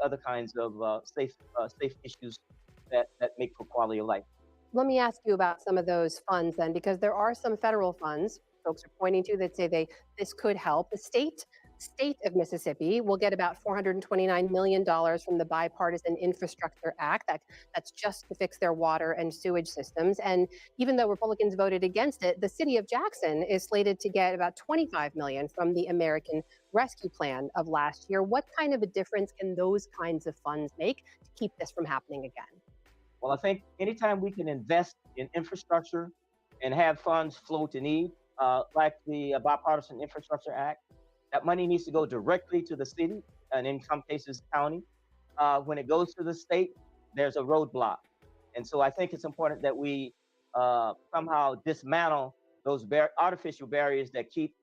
other kinds of safe issues that make for quality of life. Let me ask you about some of those funds then, because there are some federal funds folks are pointing to that say this could help. The state of Mississippi will get about $429 million from the Bipartisan Infrastructure Act. That's just to fix their water and sewage systems. And even though Republicans voted against it, the city of Jackson is slated to get about $25 million from the American Rescue Plan of last year. What kind of a difference can those kinds of funds make to keep this from happening again? Well, I think anytime we can invest in infrastructure and have funds flow to need, like the Bipartisan Infrastructure Act, that money needs to go directly to the city and in some cases county. When it goes to the state, there's a roadblock. And so I think it's important that we somehow dismantle those artificial barriers that keep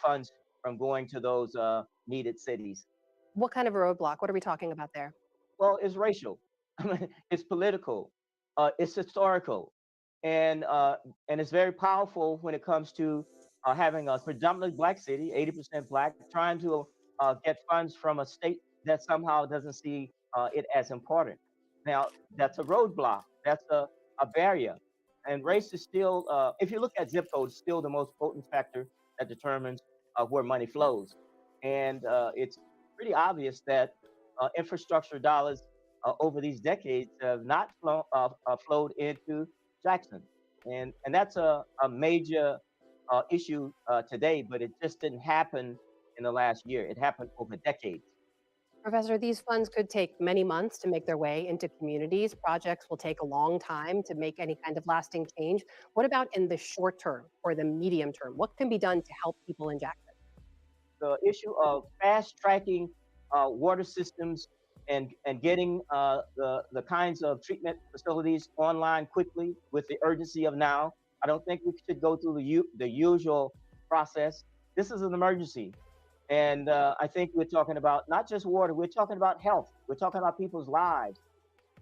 funds from going to those needed cities. What kind of a roadblock? What are we talking about there? Well, it's racial. It's political. It's historical. And it's very powerful when it comes to having a predominantly black city, 80% black, trying to get funds from a state that somehow doesn't see it as important. Now, that's a roadblock. That's a barrier. And race is still, if you look at zip codes, still the most potent factor that determines where money flows. And it's pretty obvious that infrastructure dollars over these decades have not flowed into Jackson. And that's a major issue today, but it just didn't happen in the last year. It happened over decades. Professor, these funds could take many months to make their way into communities. Projects will take a long time to make any kind of lasting change. What about in the short term or the medium term? What can be done to help people in Jackson? The issue of fast tracking water systems and getting the kinds of treatment facilities online quickly with the urgency of now. I don't think we should go through the usual process. This is an emergency. And I think we're talking about not just water, we're talking about health. We're talking about people's lives.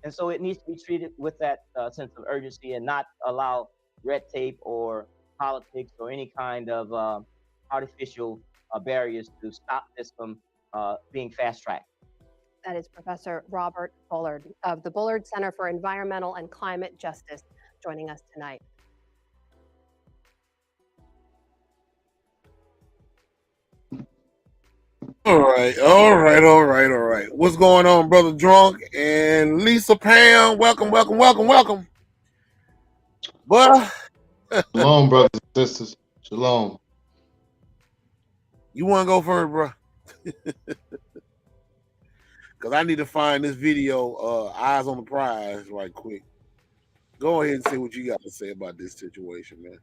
And so it needs to be treated with that sense of urgency and not allow red tape or politics or any kind of artificial barriers to stop this from being fast-tracked. That is Professor Robert Bullard of the Bullard Center for Environmental and Climate Justice joining us tonight. All right. What's going on, Brother Drunk and Lisa Pam? Welcome. But Shalom, brothers and sisters. Shalom. you want to go first, bro? Because I need to find this video, Eyes on the Prize, right quick. Go ahead and say what you got to say about this situation, man.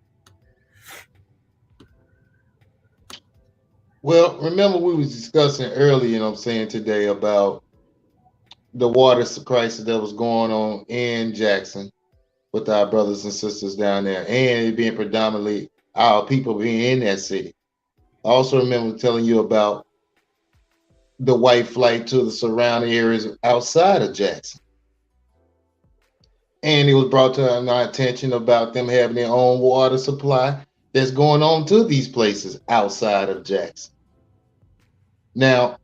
Well, remember we was discussing earlier, you know what I'm saying, today about the water crisis that was going on in Jackson with our brothers and sisters down there, and it being predominantly our people being in that city. I also remember telling you about the white flight to the surrounding areas outside of Jackson. And it was brought to my attention about them having their own water supply that's going on to these places outside of Jackson. Now,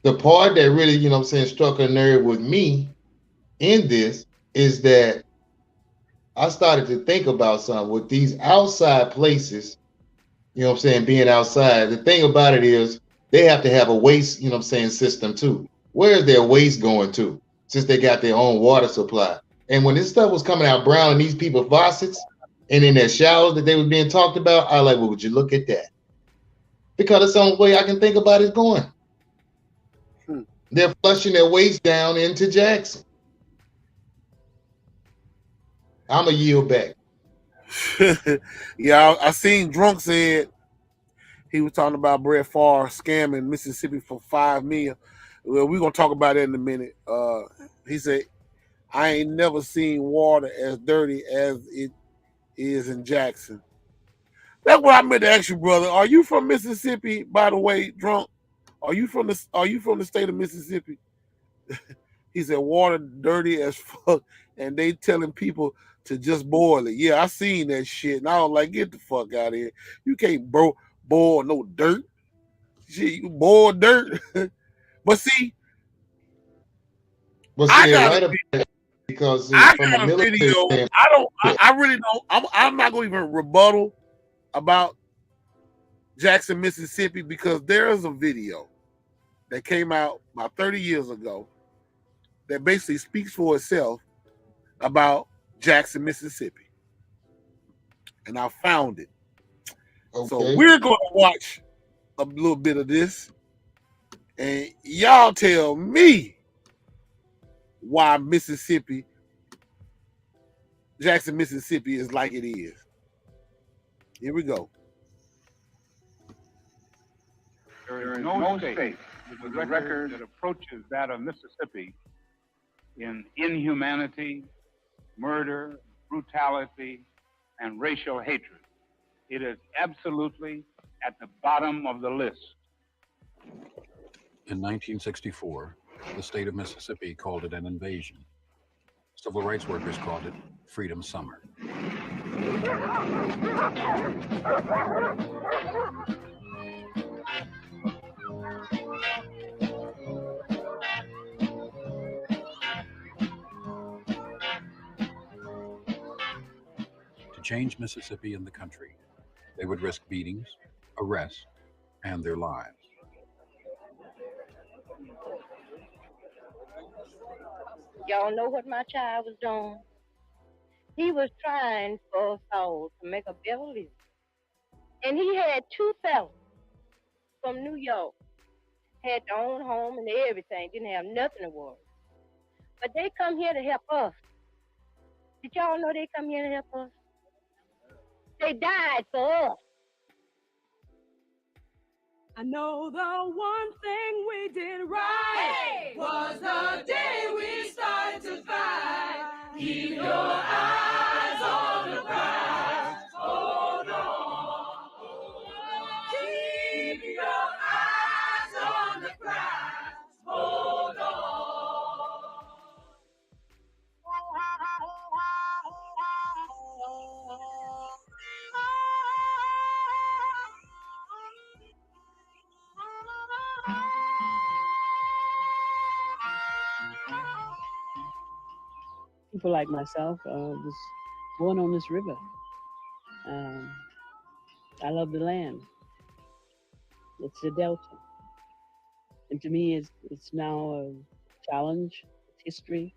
the part that really, you know what I'm saying, struck a nerve with me in this is that I started to think about something with these outside places, you know what I'm saying, being outside. The thing about it is they have to have a waste, you know what I'm saying, system too. Where is their waste going to since they got their own water supply? And when this stuff was coming out brown in these people's faucets and in their showers that they was being talked about, I like, well, would you look at that? Because it's the only way I can think about it going. They're flushing their waste down into Jackson. I'm a yield back. Yeah, I seen Drunk said he was talking about Brett Favre scamming Mississippi for $5 million. Well, we're gonna talk about that in a minute. He said, I ain't never seen water as dirty as it is in Jackson. That's what I meant to ask you, brother. Are you from Mississippi, by the way, Drunk? Are you from the state of Mississippi? He said water dirty as fuck, and they telling people to just boil it. Yeah, I seen that shit, and I was like, get the fuck out of here. You can't boil no dirt. Shit, you boil dirt. But see, I got a video. Because I from got a video. I really don't. I'm not going to even rebuttal about Jackson, Mississippi, because there is a video that came out about 30 years ago that basically speaks for itself about Jackson, Mississippi. And I found it. Okay. So we're going to watch a little bit of this. And y'all tell me why Jackson, Mississippi is like it is. Here we go. There is no state with a record that approaches that of Mississippi in inhumanity, murder, brutality, and racial hatred. It is absolutely at the bottom of the list. In 1964, the state of Mississippi called it an invasion. Civil rights workers called it Freedom Summer. To change Mississippi and the country, they would risk beatings, arrest, and their lives. Y'all know what my child was doing? He was trying for a soul to make a better living. And he had two fellas from New York, had their own home and everything, didn't have nothing to worry. But they come here to help us. Did y'all know they come here to help us? They died for us. I know the one thing we did right was the day we started to fight. Keep your eyes on the prize. Hold on. Keep your eyes on the prize. Hold on. People like myself was born on this river. I love the land. It's the Delta. And to me, it's now a challenge, it's history,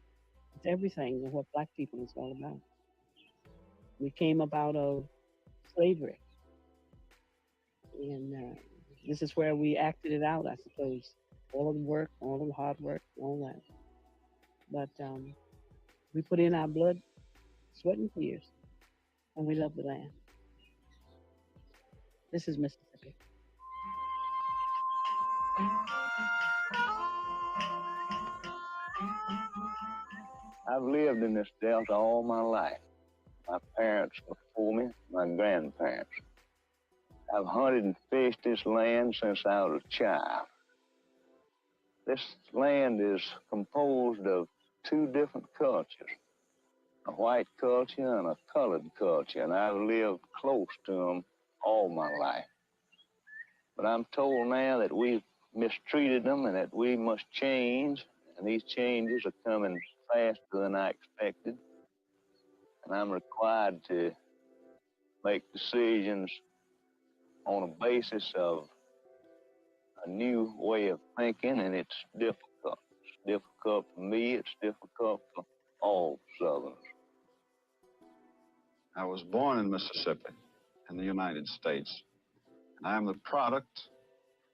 it's everything of what Black people is all about. We came up out of slavery. And this is where we acted it out, I suppose. All of the work, all of the hard work, all that. But we put in our blood, sweat, and tears, and we love the land. This is Mississippi. I've lived in this Delta all my life. My parents before me, my grandparents. I've hunted and fished this land since I was a child. This land is composed of two different cultures, a white culture and a colored culture, and I've lived close to them all my life. But I'm told now that we've mistreated them and that we must change, and these changes are coming faster than I expected. And I'm required to make decisions on a basis of a new way of thinking, and it's difficult. It's difficult for me, it's difficult for all Southerners. I was born in Mississippi, in the United States, and I'm the product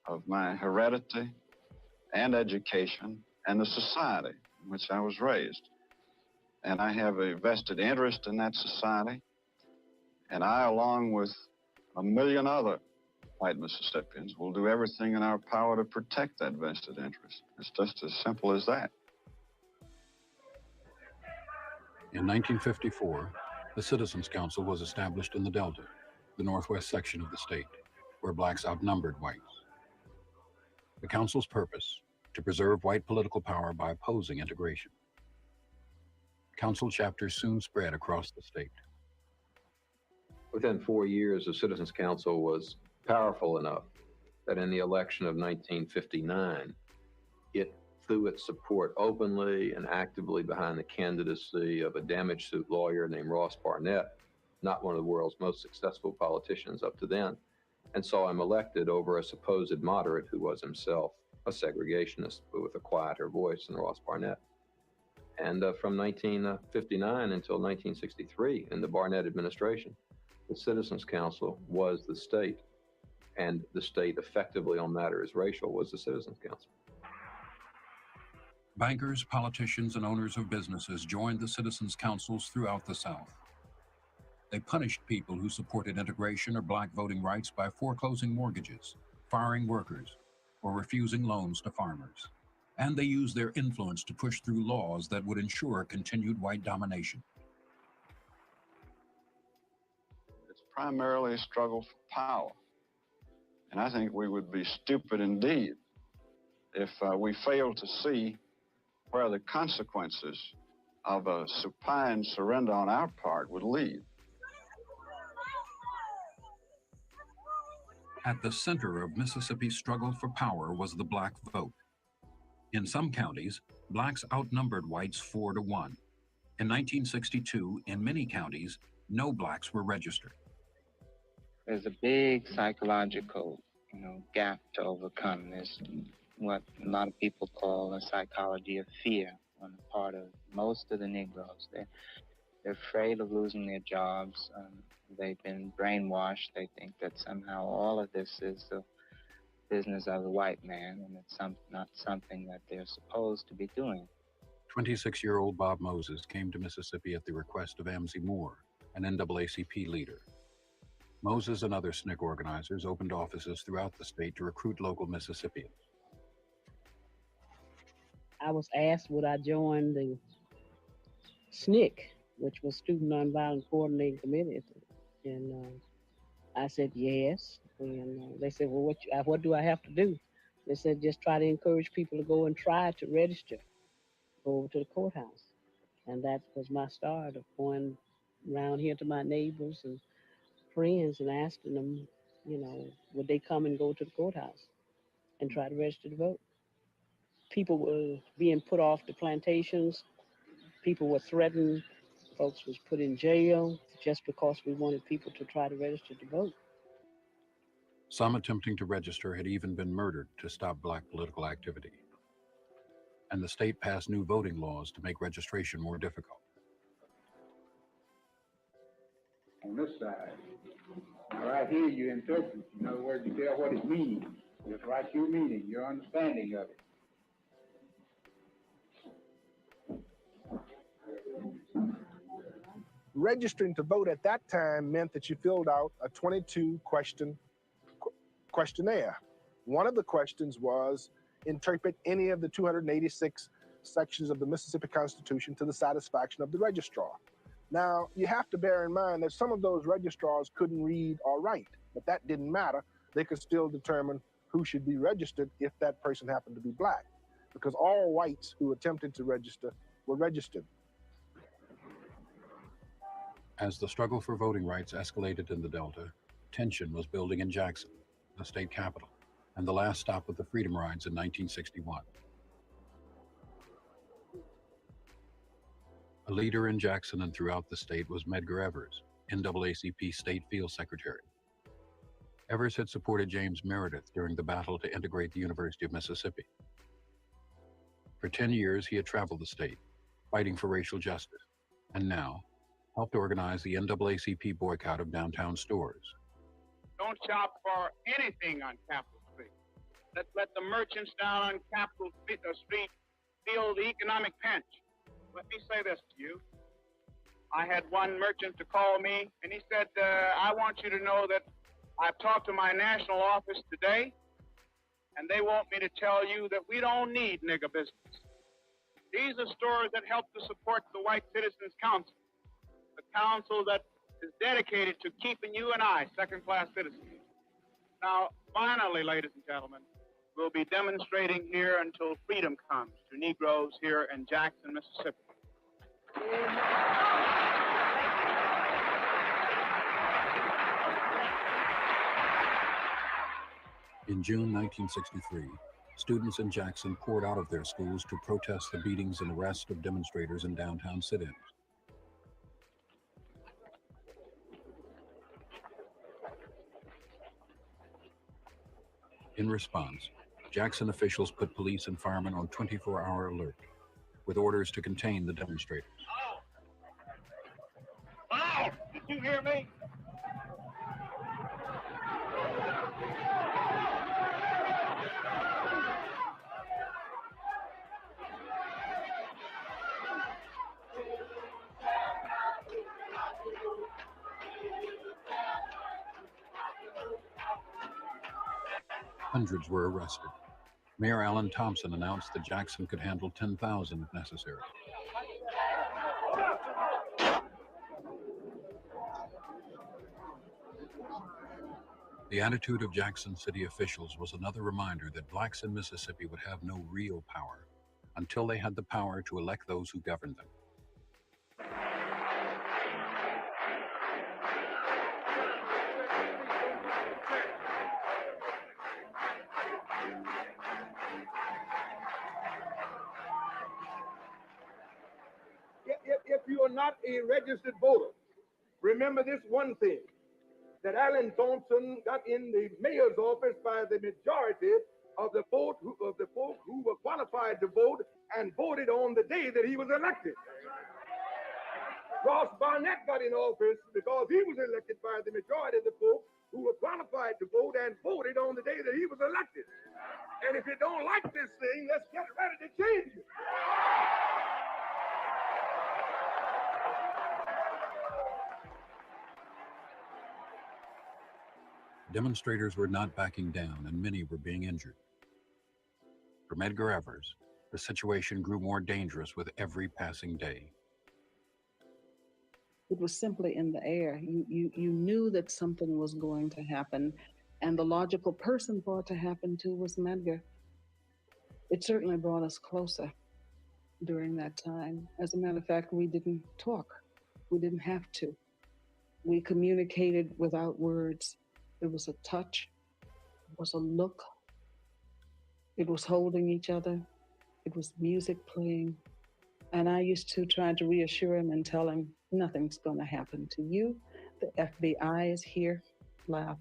of my heredity and education and the society in which I was raised. And I have a vested interest in that society, and I, along with 1 million other white Mississippians, will do everything in our power to protect that vested interest. It's just as simple as that. In 1954, the Citizens Council was established in the Delta, the northwest section of the state, where blacks outnumbered whites. The council's purpose, to preserve white political power by opposing integration. Council chapters soon spread across the state. Within 4 years, the Citizens Council was powerful enough that in the election of 1959, it threw its support openly and actively behind the candidacy of a damage suit lawyer named Ross Barnett, not one of the world's most successful politicians up to then, and saw him elected over a supposed moderate who was himself a segregationist, but with a quieter voice than Ross Barnett. And from 1959 until 1963, in the Barnett administration, the Citizens Council was the state, and the state effectively on matters racial was the Citizens Council. Bankers, politicians, and owners of businesses joined the Citizens Councils throughout the South. They punished people who supported integration or black voting rights by foreclosing mortgages, firing workers, or refusing loans to farmers. And they used their influence to push through laws that would ensure continued white domination. It's primarily a struggle for power. And I think we would be stupid indeed if we failed to see where the consequences of a supine surrender on our part would lead. At the center of Mississippi's struggle for power was the black vote. In some counties, blacks outnumbered whites 4 to 1. In 1962, in many counties, no blacks were registered. There's a big psychological, gap to overcome. There's what a lot of people call a psychology of fear on the part of most of the Negroes. They're afraid of losing their jobs. They've been brainwashed. They think that somehow all of this is the business of the white man, and it's not something that they're supposed to be doing. 26-year-old Bob Moses came to Mississippi at the request of Amzie Moore, an NAACP leader. Moses and other SNCC organizers opened offices throughout the state to recruit local Mississippians. I was asked would I join the SNCC, which was Student Nonviolent Coordinating Committee, and I said yes. And they said, well, what do I have to do? They said, just try to encourage people to go and try to register, go over to the courthouse. And that was my start of going around here to my neighbors and friends and asking them, would they come and go to the courthouse and try to register to vote? People were being put off the plantations. People were threatened. Folks was put in jail just because we wanted people to try to register to vote. Some attempting to register had even been murdered to stop black political activity. And the state passed new voting laws to make registration more difficult. on this side. Now, right here, you interpret. In other words, you tell what it means. Just write your meaning, your understanding of it. Registering to vote at that time meant that you filled out a 22-question questionnaire. One of the questions was, interpret any of the 286 sections of the Mississippi Constitution to the satisfaction of the registrar. Now, you have to bear in mind that some of those registrars couldn't read or write, but that didn't matter. They could still determine who should be registered if that person happened to be black, because all whites who attempted to register were registered. As the struggle for voting rights escalated in the Delta, tension was building in Jackson, the state capital, and the last stop of the Freedom Rides in 1961. A leader in Jackson and throughout the state was Medgar Evers, NAACP State Field Secretary. Evers had supported James Meredith during the battle to integrate the University of Mississippi. For 10 years, he had traveled the state, fighting for racial justice, and now helped organize the NAACP boycott of downtown stores. Don't shop for anything on Capitol Street. Let the merchants down on Capitol Street feel the economic pinch. Let me say this to you. I had one merchant to call me, and he said, I want you to know that I've talked to my national office today, and they want me to tell you that we don't need nigger business. These are stores that help to support the White Citizens Council, the council that is dedicated to keeping you and I second-class citizens. Now, finally, ladies and gentlemen, we'll be demonstrating here until freedom comes to Negroes here in Jackson, Mississippi. In June 1963, students in Jackson poured out of their schools to protest the beatings and arrest of demonstrators in downtown sit-ins. In response, Jackson officials put police and firemen on 24-hour alert, with orders to contain the demonstrators. Oh, did you hear me? Hundreds were arrested. Mayor Allen Thompson announced that Jackson could handle 10,000 if necessary. The attitude of Jackson city officials was another reminder that blacks in Mississippi would have no real power until they had the power to elect those who governed them. If you are not a registered voter, remember this one thing, that Allen Thompson got in the mayor's office by the majority of the folk who were qualified to vote and voted on the day that he was elected. Ross Barnett got in office because he was elected by the majority of the folk who were qualified to vote and voted on the day that he was elected. And if you don't like this thing, let's get ready to change it. Demonstrators were not backing down, and many were being injured. For Medgar Evers, the situation grew more dangerous with every passing day. It was simply in the air. You knew that something was going to happen, and the logical person for it to happen to was Medgar. It certainly brought us closer during that time. As a matter of fact, we didn't talk. We didn't have to. We communicated without words. It was a touch, it was a look, it was holding each other, it was music playing. And I used to try to reassure him and tell him, nothing's gonna happen to you. The FBI is here, laugh.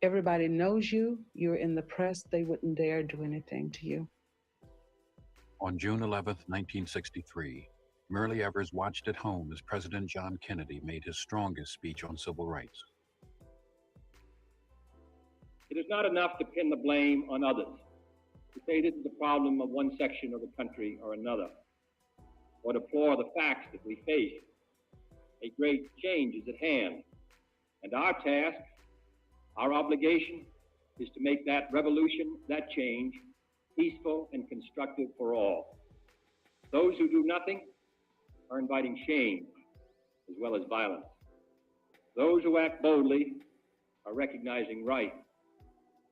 Everybody knows you, you're in the press, they wouldn't dare do anything to you. On June 11, 1963, Myrlie Evers watched at home as President John Kennedy made his strongest speech on civil rights. It is not enough to pin the blame on others, to say this is a problem of one section of the country or another, or deplore the facts that we face. A great change is at hand, and our task, our obligation, is to make that revolution, that change, peaceful and constructive for all. Those who do nothing are inviting shame as well as violence. Those who act boldly are recognizing right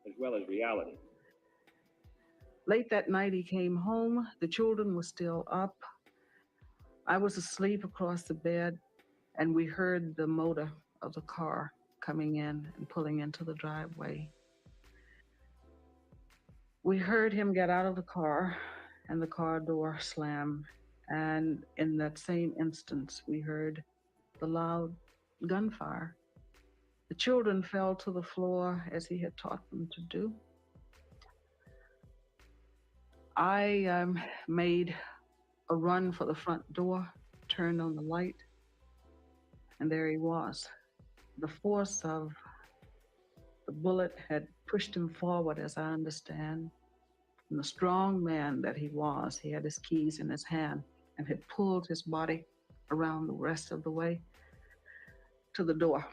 as well as reality. Late that night, he came home. The children were still up. I was asleep across the bed, and we heard the motor of the car coming in and pulling into the driveway. We heard him get out of the car, and the car door slam. And in that same instance, we heard the loud gunfire. The children fell to the floor as he had taught them to do. I made a run for the front door, turned on the light, and there he was. The force of the bullet had pushed him forward, as I understand. And the strong man that he was, he had his keys in his hand and had pulled his body around the rest of the way to the door.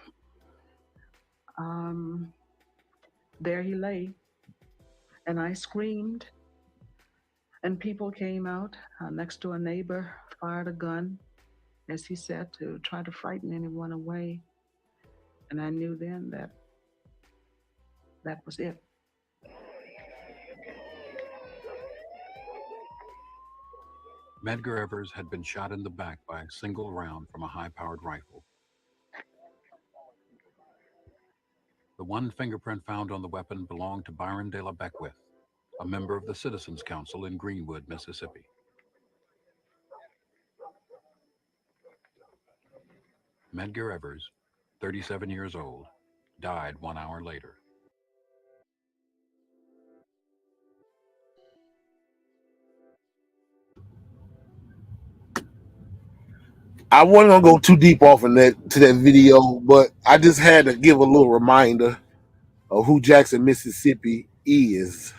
There he lay, and I screamed, and people came out. Next door neighbor fired a gun, as he said, to try to frighten anyone away. And I knew then that that was it. Medgar Evers had been shot in the back by a single round from a high-powered rifle. The one fingerprint found on the weapon belonged to Byron De La Beckwith, a member of the Citizens Council in Greenwood, Mississippi. Medgar Evers, 37 years old, died 1 hour later. I wasn't gonna go too deep off in that video, but I just had to give a little reminder of who Jackson, Mississippi is.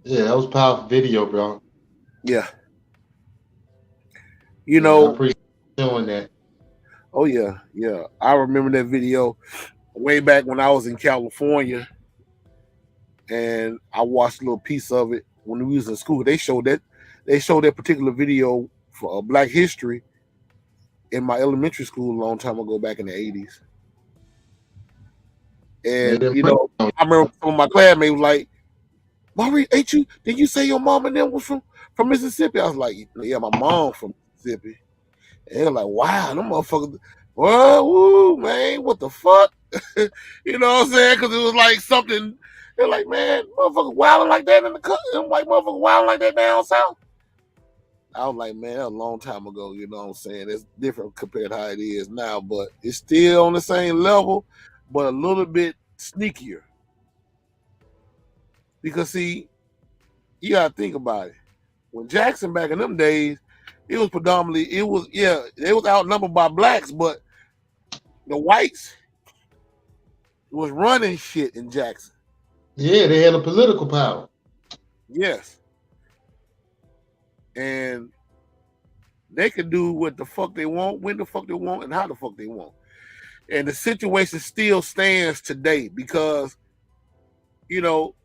Yeah, that was a powerful video, bro. Yeah. You know, I appreciate doing that. Oh yeah, yeah. I remember that video way back when I was in California, and I watched a little piece of it when we was in school. They showed that particular video for Black History in my elementary school a long time ago, back in the 80s. And you know, I remember some of my classmates was like, "Maurice, did you say your mom and them was from Mississippi?" I was like, "Yeah, my mom from Mississippi." And they're like, "Wow, them motherfuckers, well, woo, man, what the fuck?" You know what I'm saying? Because it was like something. They're like, "Man, motherfuckers wilding like that in the country, them white motherfuckers wilding like that down south." I was like, man, that was a long time ago. You know what I'm saying? It's different compared to how it is now, but it's still on the same level, but a little bit sneakier. Because see, you gotta think about it. When Jackson back in them days, it was predominantly, they was outnumbered by blacks, but the whites was running shit in Jackson. Yeah, they had a political power. Yes. And they could do what the fuck they want, when the fuck they want, and how the fuck they want. And the situation still stands today because, you know,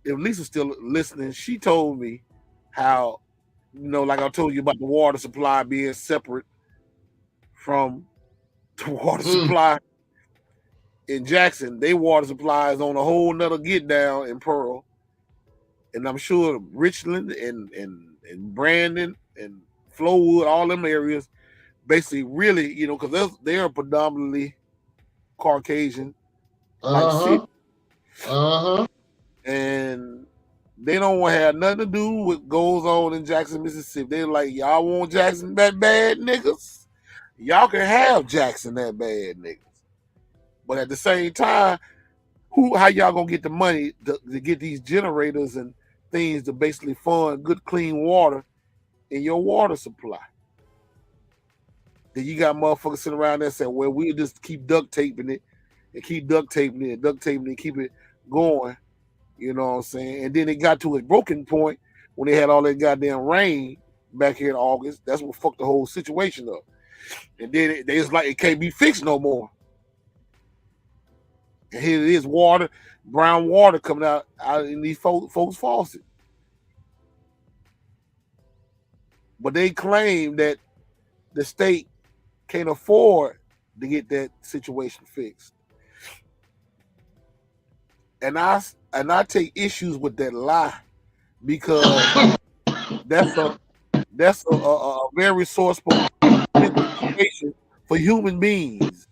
if Lisa's still listening, she told me how, you know, like I told you about the water supply being separate from the water supply in Jackson. Their water supply is on a whole nother get down in Pearl. And I'm sure Richland and Brandon and Flowood, all them areas, basically really, you know, because they're predominantly Caucasian city. And they don't want to have nothing to do with what goes on in Jackson, Mississippi. They're like, y'all want Jackson that bad, niggas? Y'all can have Jackson that bad, niggas. But at the same time, how y'all gonna get the money to get these generators and things to basically fund good, clean water in your water supply. Then you got motherfuckers sitting around there saying, well, we'll just keep duct taping it and keep duct taping it and duct taping it and keep it going. You know what I'm saying? And then it got to a broken point when they had all that goddamn rain back here in August. That's what fucked the whole situation up. And then it's like it can't be fixed no more. And here it is, water, brown water coming out in these folks' faucet. But they claim that the state can't afford to get that situation fixed. And I take issues with that lie because that's a very resourceful situation for human beings.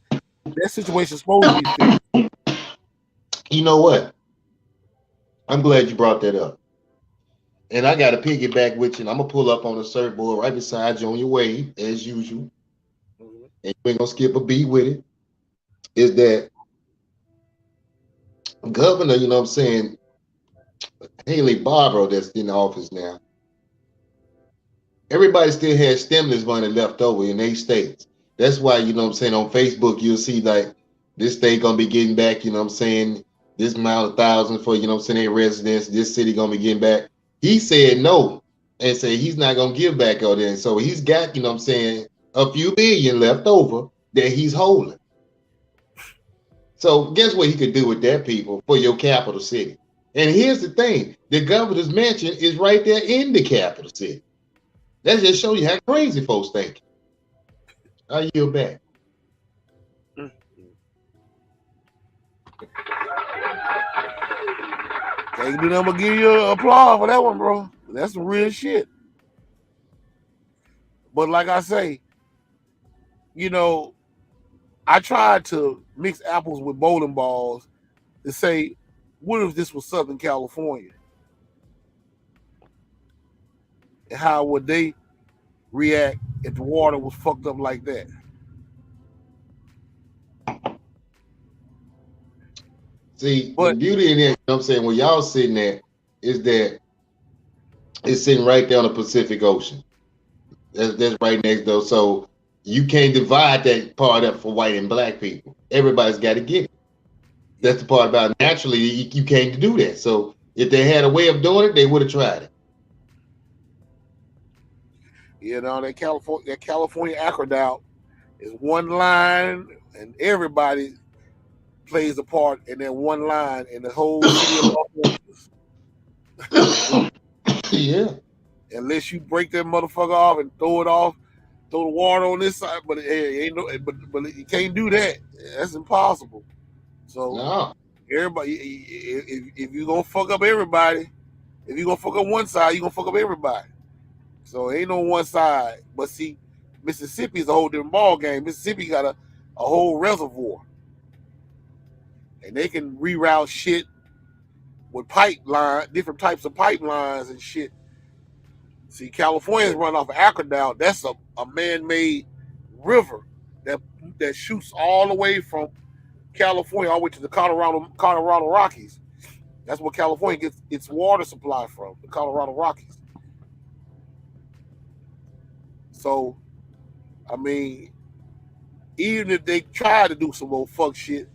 That situation's supposed to be fixed. You know what? I'm glad you brought that up. And I got to piggyback with you. And I'm going to pull up on the surfboard right beside you on your way, as usual. And you ain't going to skip a beat with it. Is that Governor, you know what I'm saying, Haley Barbour, that's in office now, everybody still has stimulus money left over in 8 states. That's why, you know what I'm saying, on Facebook, you'll see like this state going to be getting back, you know what I'm saying, this amount of thousands for, you know what I'm saying, their residents, this city going to be getting back. He said no and said he's not going to give back all that. So he's got, you know what I'm saying, a few billion left over that he's holding. So guess what he could do with that, people, for your capital city? And here's the thing. The governor's mansion is right there in the capital city. That just shows you how crazy folks think. I yield back. Can't do nothing but give you an applause for that one, bro. That's some real shit. But like I say, you know, I tried to mix apples with bowling balls to say, what if this was Southern California? And how would they react if the water was fucked up like that? See, the beauty in it, you know what I'm saying, where y'all sitting at is that it's sitting right there on the Pacific Ocean. That's right next door. So you can't divide that part up for white and black people. Everybody's got to get it. That's the part about it. Naturally, you can't do that. So if they had a way of doing it, they would have tried it. You know, that California aqueduct is one line, and everybody plays a part in that one line in the whole city of Los Angeles. Yeah. Unless you break that motherfucker off and throw the water on this side, but it ain't no, but you can't do that. That's impossible. So everybody, if you gonna fuck up everybody, if you gonna fuck up one side, you gonna fuck up everybody. So ain't no one side. But see, Mississippi is a whole different ball game. Mississippi got a whole reservoir, and they can reroute shit with pipeline, different types of pipelines and shit. See, California's run off of aqueduct. That's a man-made river that shoots all the way from California all the way to the Colorado Rockies. That's where California gets its water supply from, the Colorado Rockies. So, I mean, even if they try to do some old fuck shit,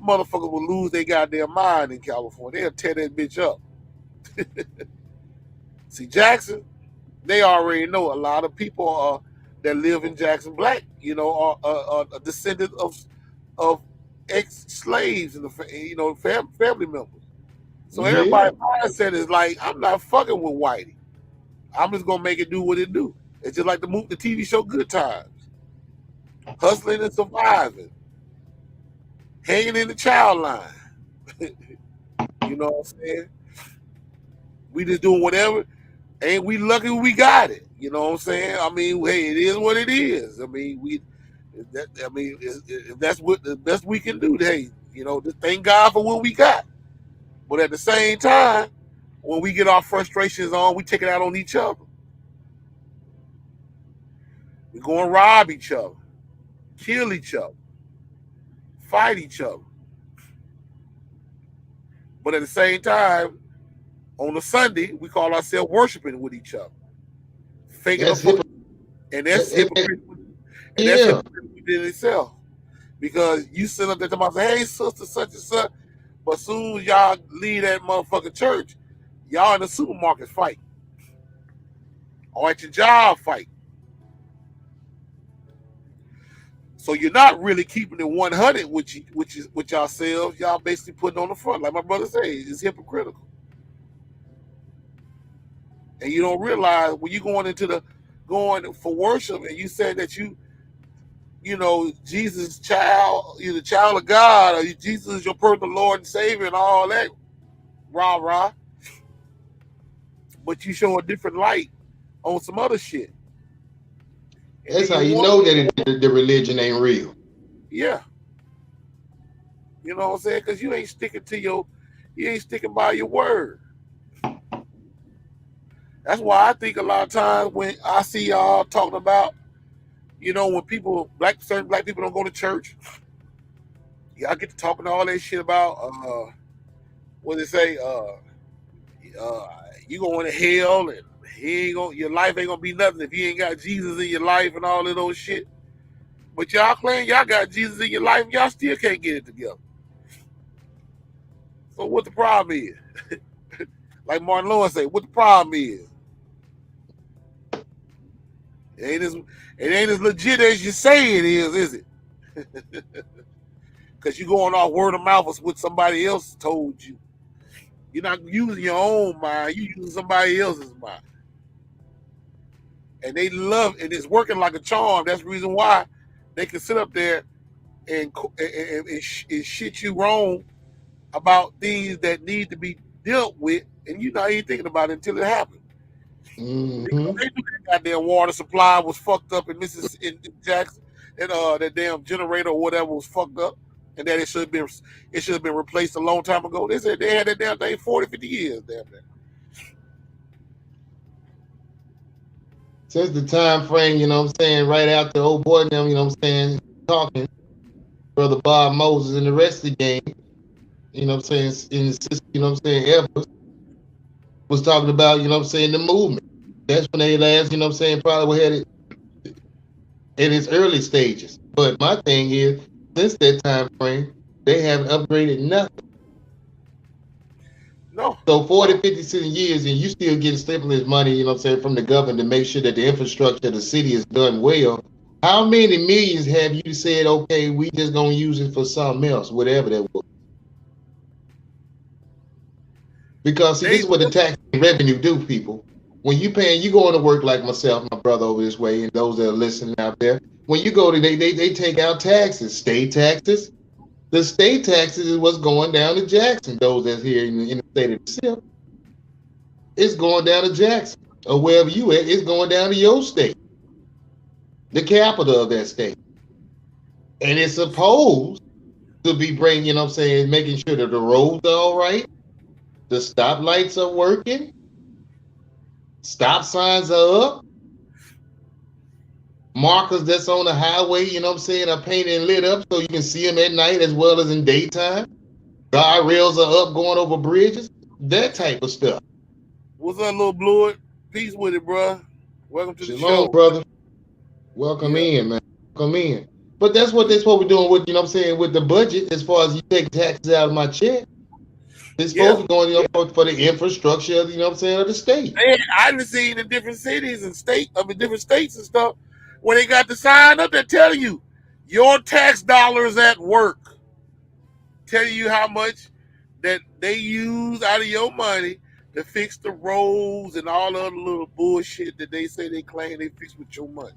motherfuckers will lose their goddamn mind in California. They'll tear that bitch up. See, Jackson, they already know a lot of people that live in Jackson, black, you know, are a descendant of ex-slaves and family members. So everybody's mindset is like, I'm not fucking with Whitey. I'm just gonna make it do what it do. It's just like the TV show Good Times, hustling and surviving, hanging in the child line. You know what I'm saying? We just doing whatever. Ain't we lucky we got it? You know what I'm saying? I mean, hey, it is what it is. I mean, if that's what the best we can do, hey, you know, just thank God for what we got. But at the same time, when we get our frustrations on, we take it out on each other. We go and rob each other, kill each other, fight each other. But at the same time, On a Sunday, we call ourselves worshiping with each other, faking That's a fuck, and that's hypocrite. And that's hypocrite within itself. Because you sit up there talking about, hey, sister, such and such, but soon as y'all leave that motherfucking church, y'all in the supermarket fight, or at your job fight. So you're not really keeping it 100 with yourselves. Y'all basically putting on the front, like my brother says, it's hypocritical. And you don't realize when you're going for worship, and you say that you know, Jesus' child, you're the child of God, or Jesus is your personal Lord and Savior, and all that, rah. But you show a different light on some other shit. And that's how you know that the religion ain't real. Yeah. You know what I'm saying? Because you ain't sticking by your word. That's why I think a lot of times when I see y'all talking about, you know, when certain black people don't go to church, y'all get to talking all that shit about what they say, you going to hell, and your life ain't gonna be nothing if you ain't got Jesus in your life and all of those shit. But y'all claim y'all got Jesus in your life, and y'all still can't get it together. So what the problem is? Like Martin Lewis say, what the problem is? It ain't as legit as you say it is it? Because you're going off word of mouth with what somebody else told you. You're not using your own mind, you're using somebody else's mind. And they love, and it's working like a charm. That's the reason why they can sit up there and shit you wrong about things that need to be dealt with, and you're not even thinking about it until it happens. They knew that goddamn water supply was fucked up in Jackson, and that damn generator or whatever was fucked up, and that it should have been replaced a long time ago. They said they had that damn thing 40, 50 years damn there. Since the time frame, you know what I'm saying, right after old boy and them, you know what I'm saying, talking, Brother Bob Moses and the rest of the gang, you know what I'm saying, in the system, you know what I'm saying, Evers was talking about, you know what I'm saying, the movement. That's when they last, you know what I'm saying, probably had it in its early stages. But my thing is, since that time frame, they haven't upgraded nothing. No. So 40, 50, 60 years, and you still getting stimulus money, you know what I'm saying, from the government to make sure that the infrastructure of the city is done well. How many millions have you said, okay, we just gonna use it for something else, whatever that was? Because see, this is what the tax revenue do, people. When you paying, you going to work like myself, my brother over this way, and those that are listening out there. When you go to, they take out taxes, state taxes. The state taxes is what's going down to Jackson. Those that's here in the state of the SIP, it's going down to Jackson, or wherever you at, it's going down to your state, the capital of that state. And it's supposed to be bringing, you know what I'm saying, making sure that the roads are all right, the stoplights are working, stop signs are up, markers that's on the highway, you know what I'm saying, are painted and lit up so you can see them at night as well as in daytime. Guard rails are up going over bridges, that type of stuff. What's up, little Blue? Peace with it, bro. Welcome to the show, brother. Welcome in, man. Welcome in. But that's what we're doing with, you know what I'm saying, with the budget, as far as you take taxes out of my check. It's supposed to be going, you know, for the infrastructure, you know what I'm saying, of the state. Man, I've seen in different cities and different states and stuff, where they got the sign up there telling you your tax dollars at work, telling you how much that they use out of your money to fix the roads and all the other little bullshit that they say they claim they fix with your money.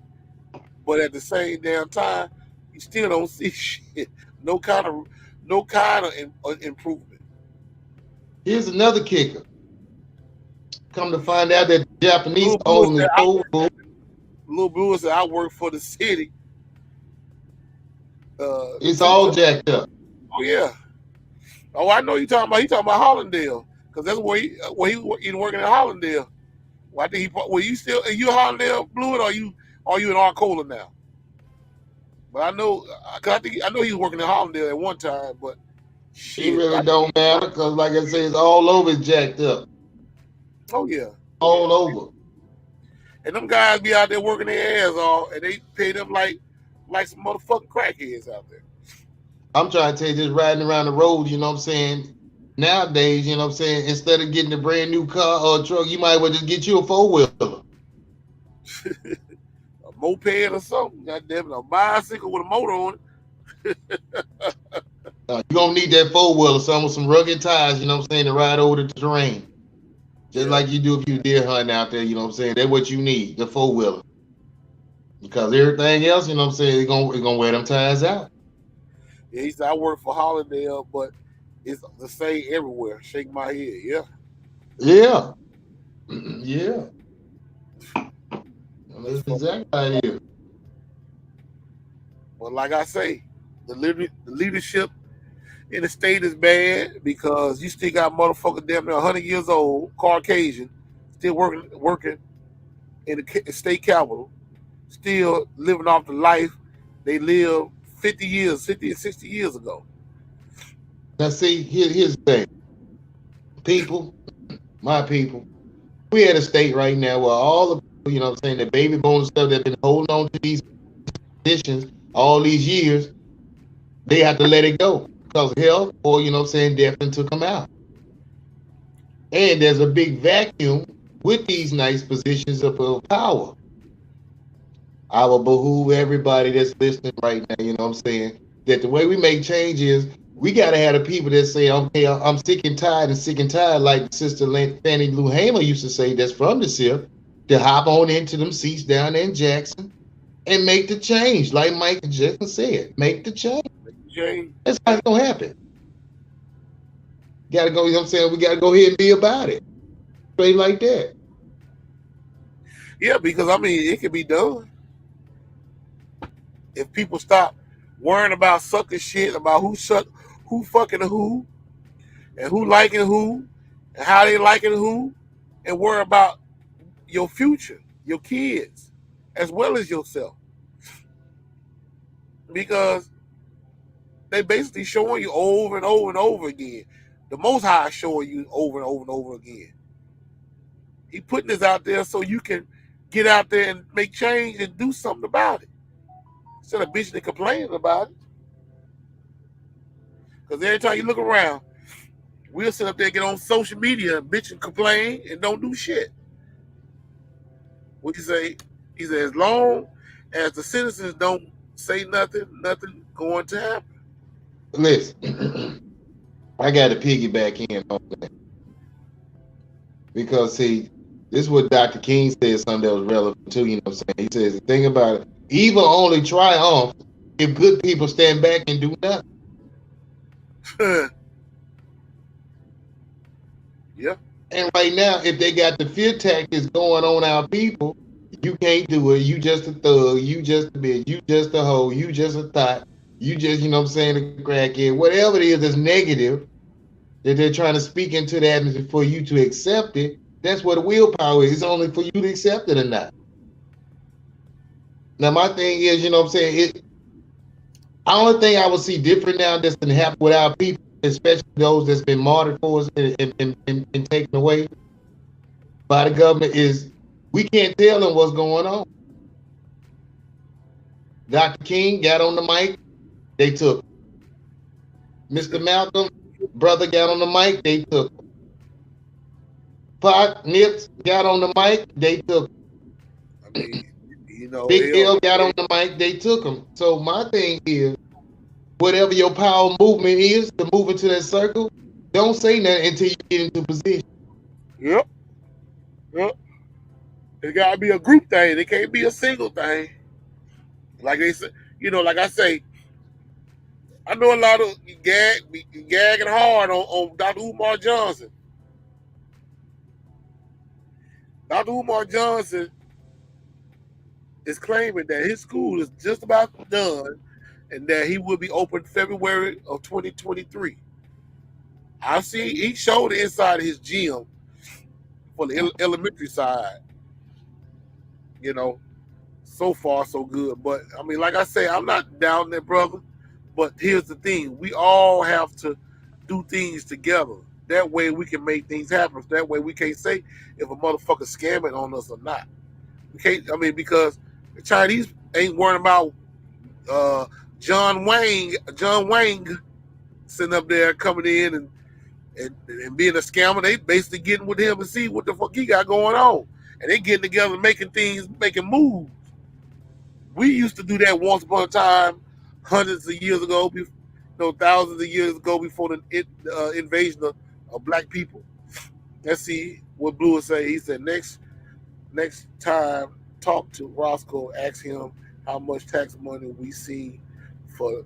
But at the same damn time, you still don't see shit. No kind of improvement. Here's another kicker. Come to find out that the Japanese own the whole. Little Blue said, I work for the city. It's all jacked up. Oh yeah. Oh, I know you talking about. He talking about Hollandale, because that's where he working in Hollandale. Well, I think are you Hollandale Blue, or are you in Arcola now? But I know, cause I know he was working in Hollandale at one time, but shit, it really don't matter, because like I say, it's all over jacked up. Oh yeah. all over. And them guys be out there working their ass off, and they pay them like some motherfucking crackheads out there. I'm trying to tell you, just riding around the road, you know what I'm saying? Nowadays, you know what I'm saying, instead of getting a brand new car or truck, you might well just get you a 4-wheeler. A moped or something, goddamn it, a bicycle with a motor on it. You're gonna need that 4-wheeler, something with some rugged tires, you know what I'm saying, to ride over the terrain. Just like you do if you deer hunting out there, you know what I'm saying? That's what you need, the 4-wheeler. Because everything else, you know what I'm saying, it's gonna wear them tires out. Yeah, he said I work for Hollandale, but it's the same everywhere. Shake my head, yeah. Yeah. Yeah. That's exactly how it is. But like I say, the leadership in the state is bad because you still got motherfuckers damn near 100 years old, Caucasian, still working in the state capitol, still living off the life they lived 50 and 60 years ago. Now see, here's the thing. People, my people, we at a state right now where all the people, you know what I'm saying, the baby boom stuff that been holding on to these positions all these years, they have to let it go because of health or, you know what I'm saying, definitely took them out. And there's a big vacuum with these nice positions of power. I will behoove everybody that's listening right now, you know what I'm saying, that the way we make change is we got to have the people that say, okay, I'm sick and tired, like Sister Fannie Lou Hamer used to say, that's from the SIP, to hop on into them seats down there in Jackson and make the change. Like Michael Jackson said, make the change. That's how it's going to happen. Got to go, you know what I'm saying, we got to go ahead and be about it. Straight like that. Yeah, because, I mean, it can be done. If people stop worrying about sucking shit, about who fucking who, and who liking who, and how they liking who, and worry about your future, your kids, as well as yourself. Because they basically showing you over and over and over again. The Most High is showing you over and over and over again. He putting this out there so you can get out there and make change and do something about it. Instead of bitching and complaining about it. Because every time you look around, we'll sit up there, get on social media, and bitch and complain, and don't do shit. What you say? He said, as long as the citizens don't say nothing going to happen. Listen, I got to piggyback in on that. Because, see, this is what Dr. King said, something that was relevant too, you know what I'm saying? He says, the thing about it, evil only triumph if good people stand back and do nothing. Yeah. And right now, if they got the fear tactics going on our people, you can't do it. You just a thug. You just a bitch. You just a hoe. You just a thought. You just, you know what I'm saying, a crackhead. Whatever it is that's negative that they're trying to speak into the atmosphere for you to accept it, that's what the willpower is. It's only for you to accept it or not. Now, my thing is, you know what I'm saying, the only thing I would see different now that's going to happen with our people, especially those that's been martyred for us and taken away by the government, is we can't tell them what's going on. Dr. King got on the mic, they took him. Mr. Malcolm, brother, got on the mic, they took him. Pac, Nips got on the mic, they took him. I mean, you know, Big L got on the mic, they took him. So my thing is, whatever your power movement is to move into that circle, don't say nothing until you get into position. Yep. It gotta be a group thing. It can't be a single thing. Like they say, you know, like I say, I know a lot of gagging hard on Dr. Umar Johnson. Dr. Umar Johnson is claiming that his school is just about done and that he will be open February of 2023. I see he showed the inside of his gym for the elementary side. You know, so far so good. But I mean, like I say, I'm not down there, brother. But here's the thing: we all have to do things together. That way we can make things happen. That way we can't say if a motherfucker scamming on us or not. We can't. I mean, because the Chinese ain't worrying about John Wang sitting up there coming in and being a scammer. They basically getting with him and see what the fuck he got going on, and they getting together, making moves. We used to do that once upon a time, hundreds of years ago, thousands of years ago, before the invasion of black people. Let's see what Blue would say. He said next time, talk to Roscoe, ask him how much tax money we see for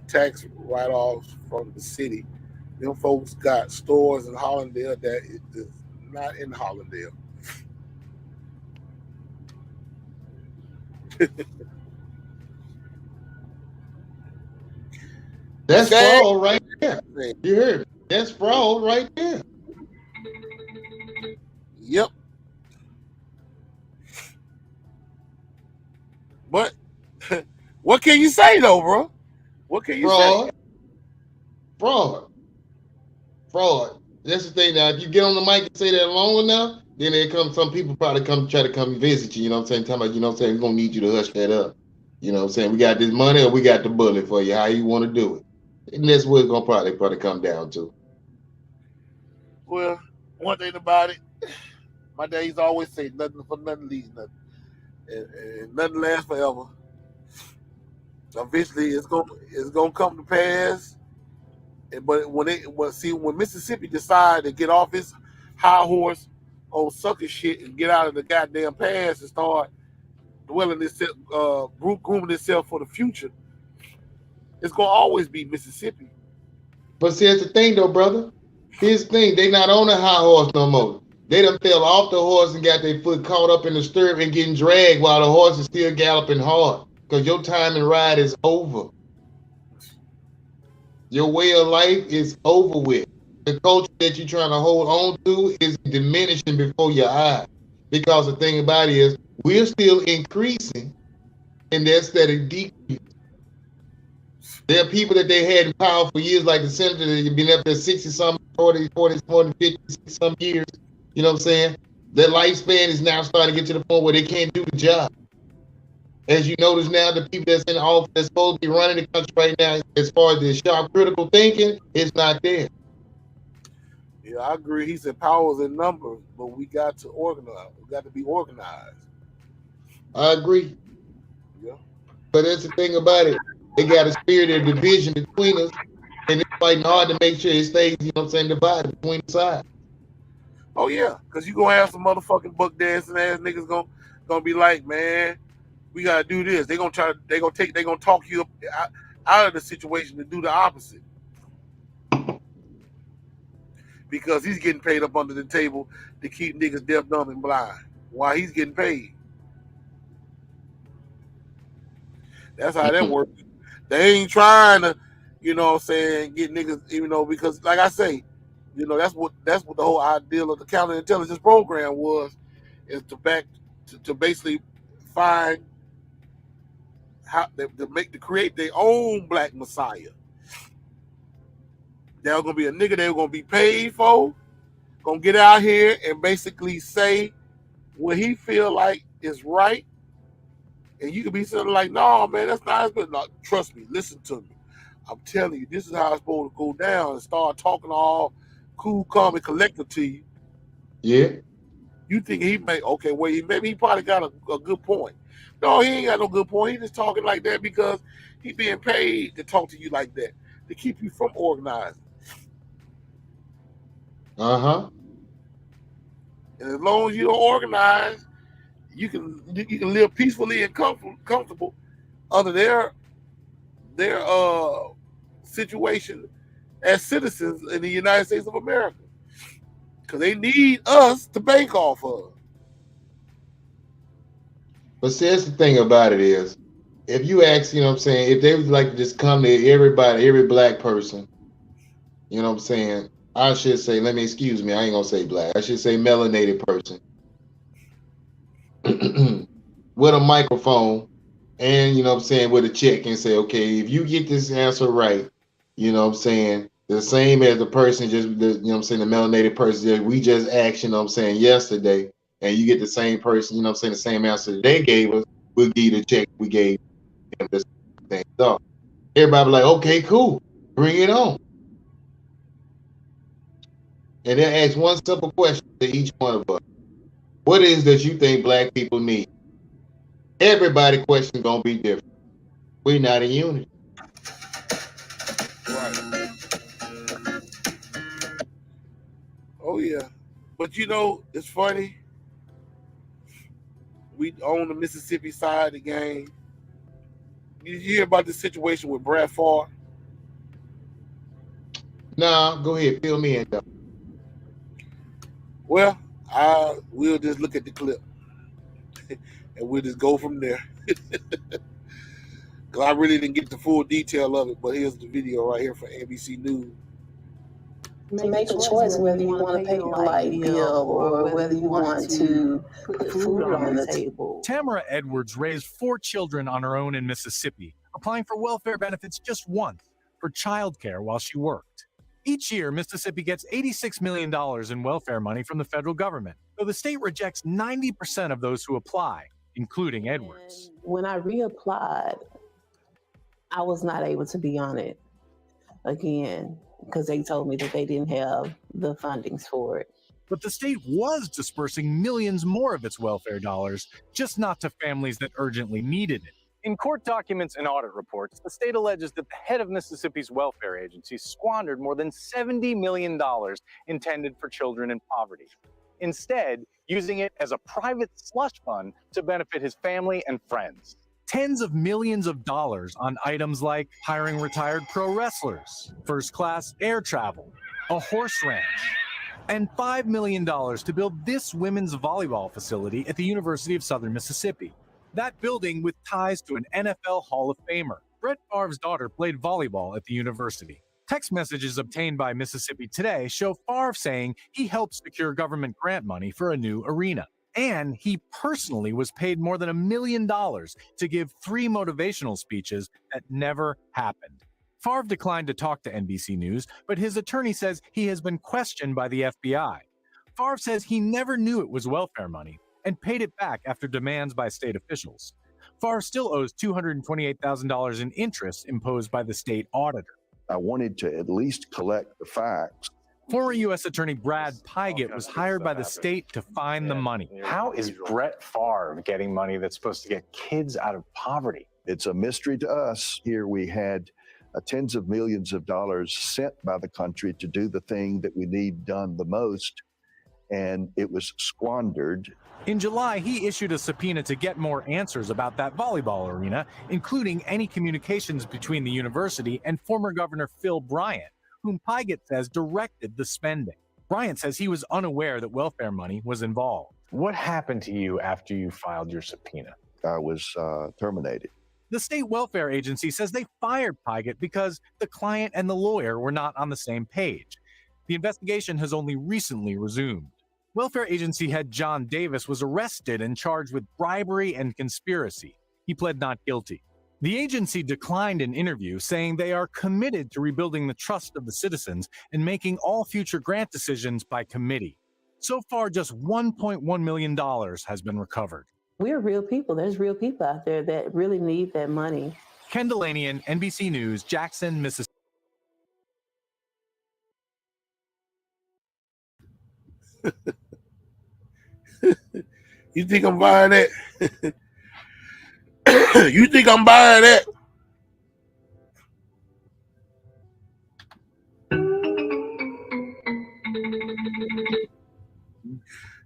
tax write-offs from the city. Them folks got stores in Hollandale that is not in Hollandale. That's fraud right there. You heard me. That's fraud right there. Yep. But what can you say though, bro? What can you say? Fraud. That's the thing. Now, if you get on the mic and say that long enough, then some people probably try to come visit you. You know what I'm saying? Talking about, you know what I'm saying, we're gonna need you to hush that up. You know what I'm saying? We got this money or we got the bullet for you. How you want to do it? And that's what it's gonna probably come down to. Well, one thing about it, my daddy's always say nothing for nothing leaves nothing. And nothing lasts forever. Eventually it's gonna come to pass. But when Mississippi decided to get off his high horse on sucker shit and get out of the goddamn past and start grooming itself for the future, it's gonna always be Mississippi. But see, that's the thing though, brother. Here's the thing, they not on a high horse no more. They done fell off the horse and got their foot caught up in the stirrup and getting dragged while the horse is still galloping hard. Because your time and ride is over. Your way of life is over with. The culture that you're trying to hold on to is diminishing before your eyes. Because the thing about it is, we're still increasing and they're steady decreasing. There are people that they had in power for years, like the senator that have been up there 60-some, 40, 50, 60-some years. You know what I'm saying? Their lifespan is now starting to get to the point where they can't do the job. As you notice now, the people that's in office that's supposed to be running the country right now, as far as the sharp critical thinking, it's not there. Yeah, I agree. He said power is in numbers, but we got to organize. We got to be organized. I agree. Yeah. But that's the thing about it. They got a spirit of division between us, and it's fighting hard to make sure it stays, you know what I'm saying, divided between the sides. Oh yeah, because you gonna have some motherfucking buck dancing ass niggas gonna be like, man, we gotta do this. They gonna talk you out of the situation to do the opposite. Because he's getting paid up under the table to keep niggas deaf, dumb, and blind while he's getting paid. That's how that works. They ain't trying to, you know what I'm saying, get niggas, even though, because like I say, you know, that's what the whole ideal of the counterintelligence program was, is to basically find how to create their own black messiah. There's gonna be a nigga they're gonna be paid for, gonna get out here and basically say what he feel like is right. And you can be sitting like, no, man, that's not. No, trust me, listen to me. I'm telling you, this is how it's supposed to go down, and start talking all cool, calm, and collected to you. Yeah. You think he may, okay, well, maybe he probably got a good point. No, he ain't got no good point. He just talking like that because he being paid to talk to you like that, to keep you from organizing. Uh-huh. And as long as you don't organize, you can live peacefully and comfortable under their situation as citizens in the United States of America. Because they need us to bank off of. But see, that's the thing about it is, if you ask, you know what I'm saying, if they would like to just come to everybody, every black person, you know what I'm saying, I should say, I ain't gonna say black, I should say melanated person with a microphone and, you know what I'm saying, with a check and say, okay, if you get this answer right, you know what I'm saying, The same as the person just, you know what I'm saying, the melanated person that we just asked, you know what I'm saying, yesterday, and you get the same person, you know what I'm saying, the same answer that they gave us, we'll give you the check we gave them the same thing. So everybody be like, okay, cool, bring it on. And then ask one simple question to each one of us. What is that you think black people need? Everybody question gonna be different. We're not a unit. Right. Oh yeah. But you know, it's funny. We own the Mississippi side of the game. Did you hear about the situation with Brad Favre? Nah, go ahead, fill me in though. Well, we'll just look at the clip and we'll just go from there. Because I really didn't get the full detail of it, but here's the video right here for NBC News. To make a choice whether you want to pay your light bill or whether you want to put food on the table. Tamara Edwards raised 4 children on her own in Mississippi, applying for welfare benefits just once for childcare while she worked. Each year, Mississippi gets $86 million in welfare money from the federal government, though the state rejects 90% of those who apply, including Edwards. When I reapplied, I was not able to be on it again because they told me that they didn't have the fundings for it. But the state was dispersing millions more of its welfare dollars, just not to families that urgently needed it. In court documents and audit reports, the state alleges that the head of Mississippi's welfare agency squandered more than $70 million intended for children in poverty, instead using it as a private slush fund to benefit his family and friends. Tens of millions of dollars on items like hiring retired pro wrestlers, first-class air travel, a horse ranch, and $5 million to build this women's volleyball facility at the University of Southern Mississippi. That building with ties to an NFL Hall of Famer. Brett Favre's daughter played volleyball at the university. Text messages obtained by Mississippi Today show Favre saying he helped secure government grant money for a new arena. And he personally was paid more than $1 million to give 3 motivational speeches that never happened. Favre declined to talk to NBC News, but his attorney says he has been questioned by the FBI. Favre says he never knew it was welfare money and paid it back after demands by state officials. Favre still owes $228,000 in interest imposed by the state auditor. I wanted to at least collect the facts. Former U.S. Attorney Brad Pygott was hired by the state to find the money. How is Brett Favre getting money that's supposed to get kids out of poverty? It's a mystery to us. Here we had tens of millions of dollars sent by the country to do the thing that we need done the most, and it was squandered. In July, he issued a subpoena to get more answers about that volleyball arena, including any communications between the university and former Governor Phil Bryant, whom Pygott says directed the spending. Bryant says he was unaware that welfare money was involved. What happened to you after you filed your subpoena? I was terminated. The state welfare agency says they fired Pygott because the client and the lawyer were not on the same page. The investigation has only recently resumed. Welfare agency head John Davis was arrested and charged with bribery and conspiracy. He pled not guilty. The agency declined an interview, saying they are committed to rebuilding the trust of the citizens and making all future grant decisions by committee. So far, just $1.1 million has been recovered. We're real people. There's real people out there that really need that money. Ken Delanian, NBC News, Jackson, Mississippi. You think I'm buying that? You think I'm buying that?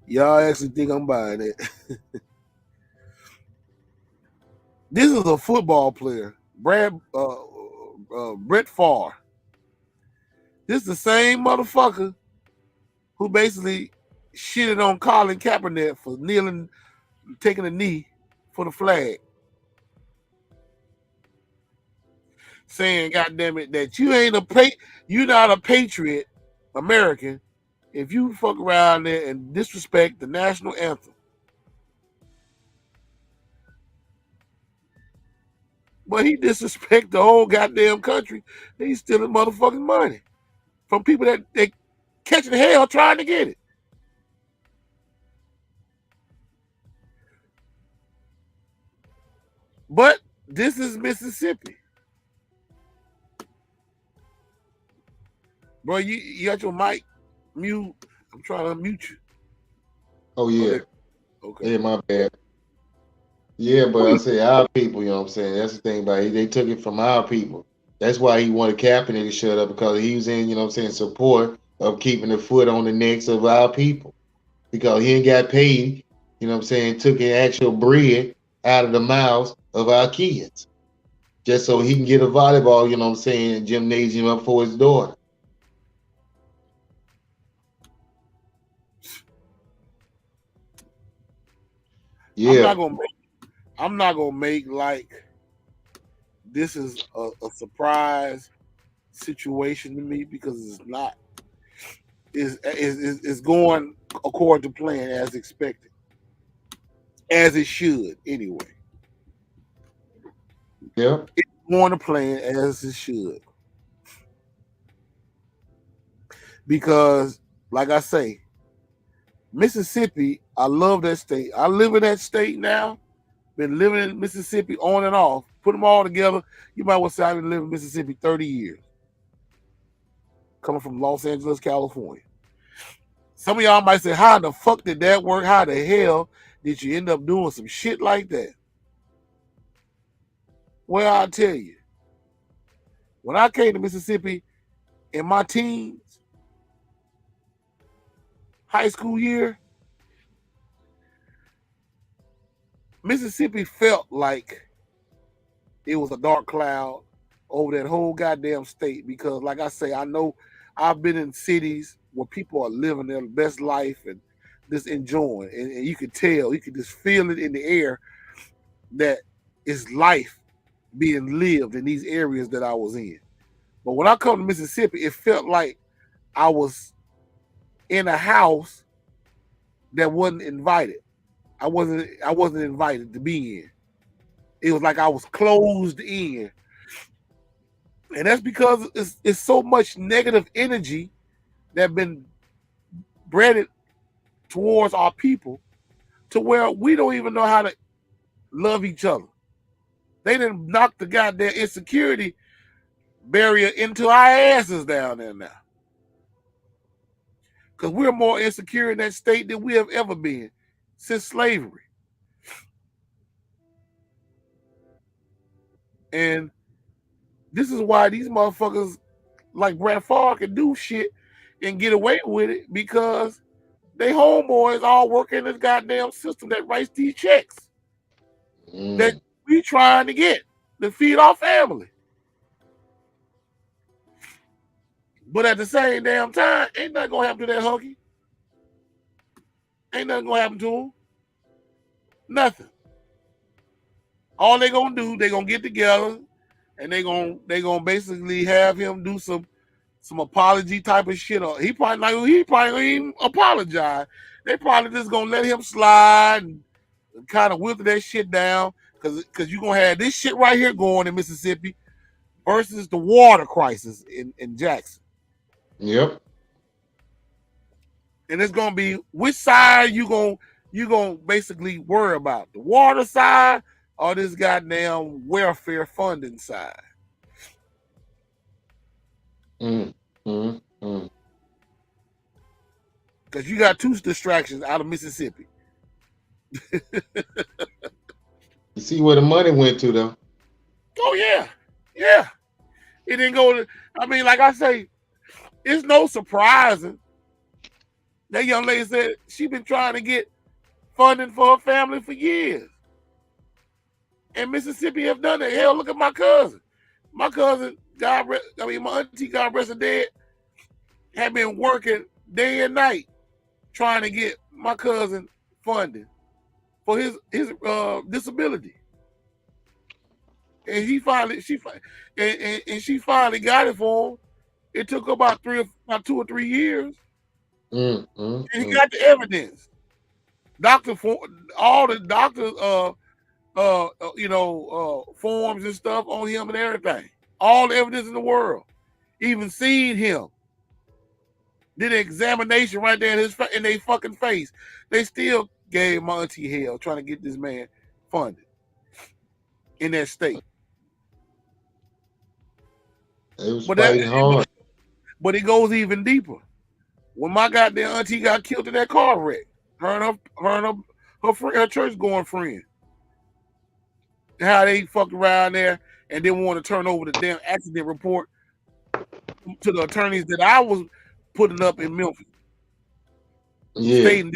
Y'all actually think I'm buying it? This is a football player, Brett Favre. This is the same motherfucker who basically shitted on Colin Kaepernick for kneeling, taking a knee for the flag. Saying, goddamn it, that you ain't you're not a patriot American if you fuck around there and disrespect the national anthem. But he disrespect the whole goddamn country. He's stealing motherfucking money. from people that they catching hell trying to get it. But this is Mississippi. Bro, you got your mic mute. I'm trying to unmute you. Oh yeah. Okay. Yeah, my bad. Yeah, but I say our people, you know what I'm saying? That's the thing about it. They took it from our people. That's why he wanted Kaepernick to shut up, because he was in, you know what I'm saying, support of keeping the foot on the necks of our people. Because he ain't got paid, you know what I'm saying, took an actual bread out of the mouths of our kids. Just so he can get a volleyball, you know what I'm saying, gymnasium up for his daughter. Yeah. I'm not gonna make like this is a surprise situation to me, because it's not. It's going according to plan as expected, as it should anyway. Yeah, it's going to plan as it should, because, like I say, Mississippi, I love that state. I live in that state now. Been living in Mississippi on and off. Put them all together, you might well say I've been living in Mississippi 30 years. Coming from Los Angeles, California. Some of y'all might say, how in the fuck did that work? How the hell did you end up doing some shit like that? Well, I'll tell you. When I came to Mississippi in my teens, high school year, Mississippi felt like it was a dark cloud over that whole goddamn state, because, like I say, I know I've been in cities where people are living their best life and just enjoying, and you could tell, you could just feel it in the air that it's life being lived in these areas that I was in. But when I come to Mississippi, it felt like I was in a house that wasn't invited. I wasn't invited to be in. It was like I was closed in. And that's because it's so much negative energy that been bred towards our people, to where we don't even know how to love each other. They didn't knock the goddamn insecurity barrier into our asses down there now. Because we're more insecure in that state than we have ever been since slavery. And this is why these motherfuckers like Brad Favre can do shit and get away with it, because they homeboys all work in this goddamn system that writes these checks that we trying to get to feed our family. But at the same damn time, ain't nothing gonna happen to that hunky. Ain't nothing gonna happen to him. Nothing. All they gonna do, they gonna get together and they gonna basically have him do some apology type of shit. He probably gonna even apologize. They probably just gonna let him slide and kind of whip that shit down, because you're gonna have this shit right here going in Mississippi versus the water crisis in Jackson. Yep. And it's gonna be, which side you gonna basically worry about, the water side or this goddamn welfare funding side? Because you got two distractions out of Mississippi. You see where the money went to, though. Oh yeah, yeah. It didn't go to. I mean, like I say, it's no surprising. That young lady said she been trying to get funding for her family for years, and Mississippi have done it. Hell, look at my cousin. My cousin, my auntie, God rest her dead, had been working day and night trying to get my cousin funding for his disability, and she finally got it for him. It took about 2 or 3 years, and he got the evidence. All the doctors, forms and stuff on him and everything. All the evidence in the world, even seen him Did an examination right there in their fucking face. They still gave my auntie hell trying to get this man funded in that state. They was fighting hard. But it goes even deeper. When my goddamn auntie got killed in that car wreck, her church going friend, how they fucked around there and didn't want to turn over the damn accident report to the attorneys that I was putting up in Memphis, stating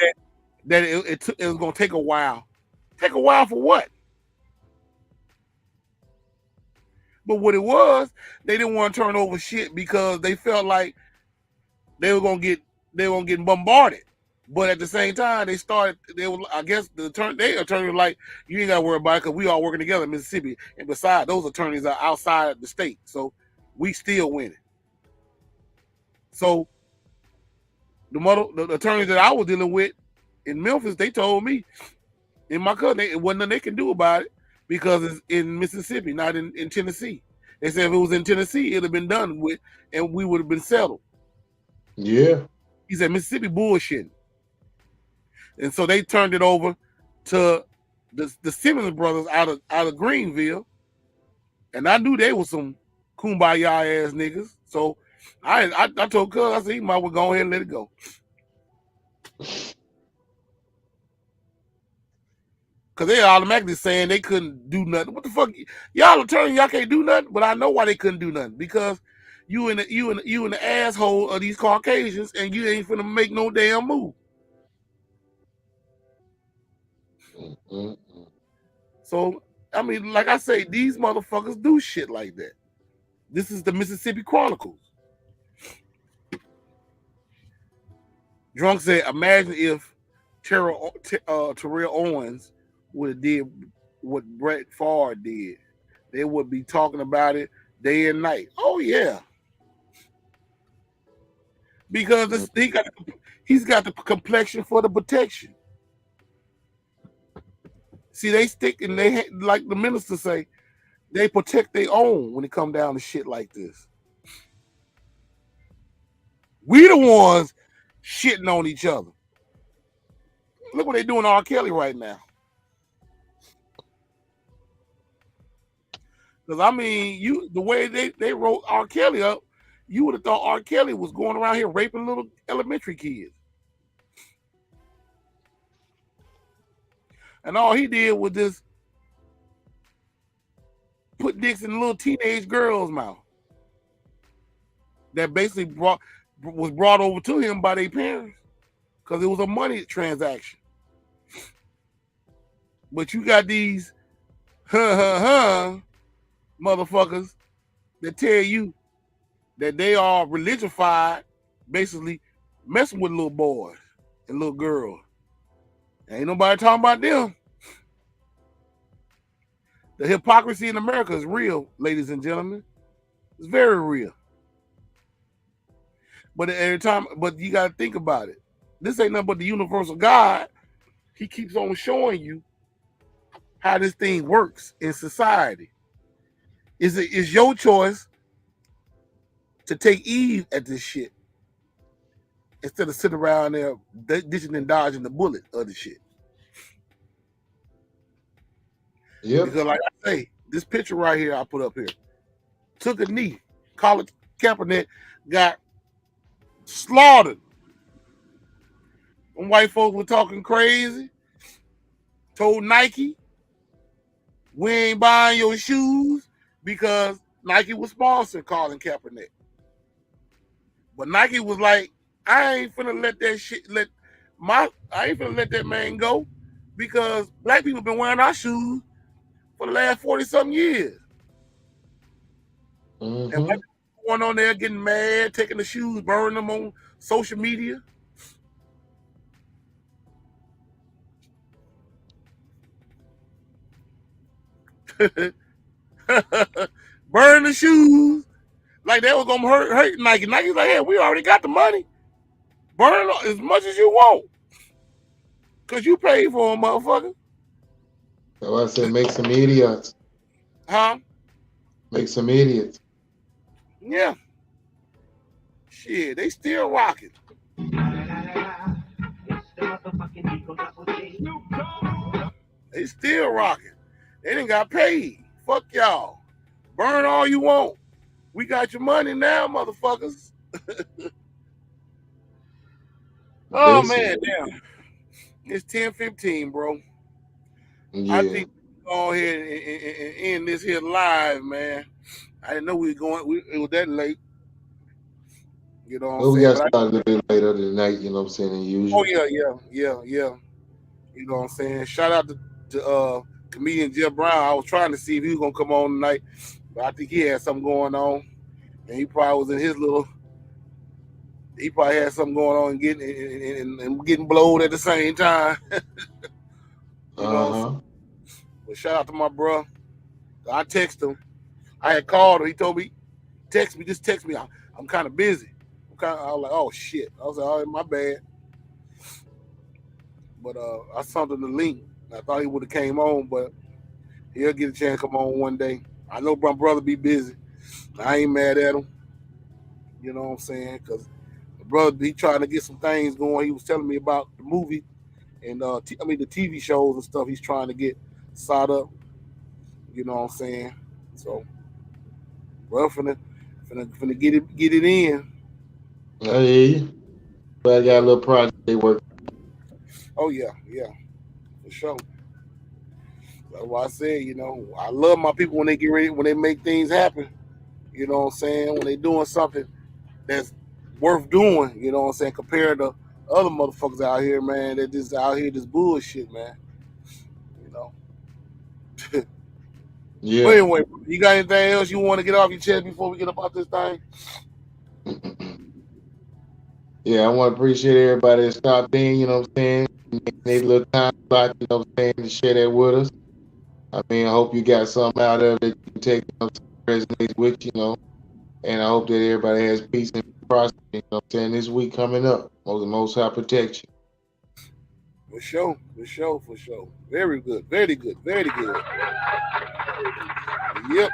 that it was going to take a while. Take a while for what? But what it was, they didn't want to turn over shit because they felt like they were gonna get bombarded. But at the same time, I guess their attorney was like, you ain't gotta worry about it because we all working together in Mississippi. And besides, those attorneys are outside the state, so we still winning. So the attorneys that I was dealing with in Memphis, they told me in my cousin, it wasn't nothing they can do about it because it's in Mississippi, not in Tennessee. They said if it was in Tennessee, it'd have been done with and we would have been settled. Yeah. He said Mississippi bullshitting. And so they turned it over to the Simmons brothers out of Greenville. And I knew they were some kumbaya ass niggas. So I told Cuz, I said, he might well go ahead and let it go. Because they automatically saying they couldn't do nothing. What the fuck? Y'all attorney, y'all can't do nothing? But I know why they couldn't do nothing. Because you and the asshole of these Caucasians and you ain't finna make no damn move. So, I mean, like I say, these motherfuckers do shit like that. This is the Mississippi Chronicles. Drunk said, imagine if Terrell Owens would have did what Brett Favre did. They would be talking about it day and night. Oh, yeah. Because he's got the complexion for the protection. See, they stick and like the minister say, they protect their own when it come down to shit like this. We the ones shitting on each other. Look what they doing to R. Kelly right now. Because I mean, the way they wrote R. Kelly up, you would have thought R. Kelly was going around here raping little elementary kids. And all he did was just put dicks in little teenage girls' mouth. That basically was brought over to him by their parents because it was a money transaction. But you got these motherfuckers that tell you that they are religionified, basically messing with little boys and little girls. Ain't nobody talking about them. The hypocrisy in America is real, ladies and gentlemen. It's very real. But every time, you got to think about it. This ain't nothing but the universal God. He keeps on showing you how this thing works in society. It's your choice to take Eve at this shit instead of sitting around there ditching and dodging the bullet of the shit. Yeah. Because like I say, this picture right here I put up here took a knee. Colin Kaepernick got slaughtered. When white folks were talking crazy, told Nike, we ain't buying your shoes because Nike was sponsoring Colin Kaepernick. But Nike was like, I ain't finna let that man go because black people been wearing our shoes for the last 40-something years. Mm-hmm. And white people going on there getting mad, taking the shoes, burning them on social media. Burn the shoes like that was gonna hurt Nike. Nike's like, hey, we already got the money. Burn as much as you want. Cause you paid for them, motherfucker. So I said make some idiots. Huh? Make some idiots. Yeah. Shit, they still rocking. They still rocking. They done got paid. Fuck y'all. Burn all you want. We got your money now, motherfuckers. Oh, man, damn. It's 10:15, bro. Yeah. I think we go ahead and end this here live, man. I didn't know we was it was that late. You know what Well, I'm we saying? got started a little bit later tonight, you know what I'm saying, than usual. Oh, yeah. You know what I'm saying? Shout out to comedian Jeff Brown. I was trying to see if he was going to come on tonight, but I think he had something going on. And he probably was in his he probably had something going on and getting blowed at the same time. You know, but shout out to my bro. I texted him. I had called him. He told me, just text me. I'm kind of busy. I was like, oh shit. I was like, oh, my bad. But I sent him the link. I thought he would have came on, but he'll get a chance to come on one day. I know my brother be busy. I ain't mad at him. You know what I'm saying? Because the brother be trying to get some things going. He was telling me about the movie and the TV shows and stuff he's trying to get set up. You know what I'm saying? So, bro, finna get it in. I hear you. But I got a little project they work. Oh yeah, for sure. That's why I said, you know, I love my people when they get ready, when they make things happen. You know what I'm saying? When they doing something that's worth doing, you know what I'm saying, compared to other motherfuckers out here, man, that just out here this bullshit, man. You know. Yeah. But anyway, you got anything else you want to get off your chest before we get about this thing? Yeah, I want to appreciate everybody that stopped in, you know what I'm saying? They little time slot, you know what I'm saying, to share that with us. I mean, I hope you got something out of it you can take, you know, resonates with you, know. And I hope that everybody has peace and prosperity, you know what I'm saying, this week coming up. Most High protect you. For sure. Very good. Yep.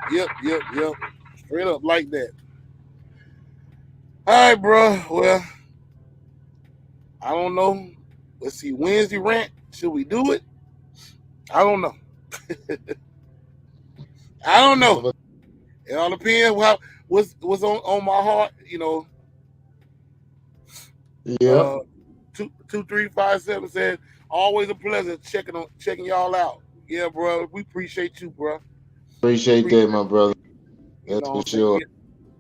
Straight up like that. All right, bro. Well, I don't know. Let's see. Wednesday rant. Should we do it? I don't know. It all depends what's on my heart, you know. Yeah. 2357 said, always a pleasure checking y'all out. Yeah, bro. We appreciate you, bro. Appreciate that, my brother. You That's know for sure.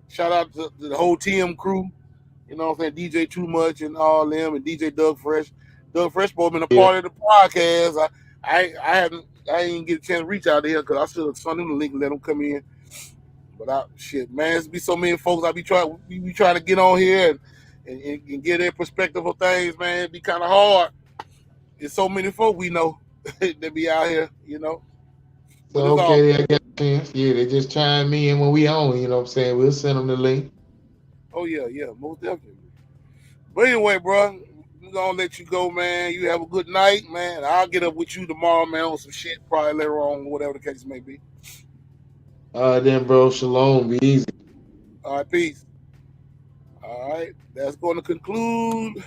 Shout out to the whole TM crew. You know what I'm saying? DJ Too Much and all them, and DJ Doug Fresh. Doug Fresh boy been a part of the podcast. I didn't get a chance to reach out to him because I should have sent him the link and let him come in. But shit, man, there's be so many folks we be trying to get on here and get their perspective of things, man. It'd be kind of hard. There's so many folk we know that be out here, you know. So okay, I got a chance. Yeah, they just chime me in when we on, you know what I'm saying? We'll send them the link. Oh yeah, most definitely. But anyway, bro, I'm gonna let you go, man. You have a good night, man. I'll get up with you tomorrow, man, on some shit, probably later on, whatever the case may be. All right, then, bro. Shalom. Be easy. All right, peace. All right, that's going to conclude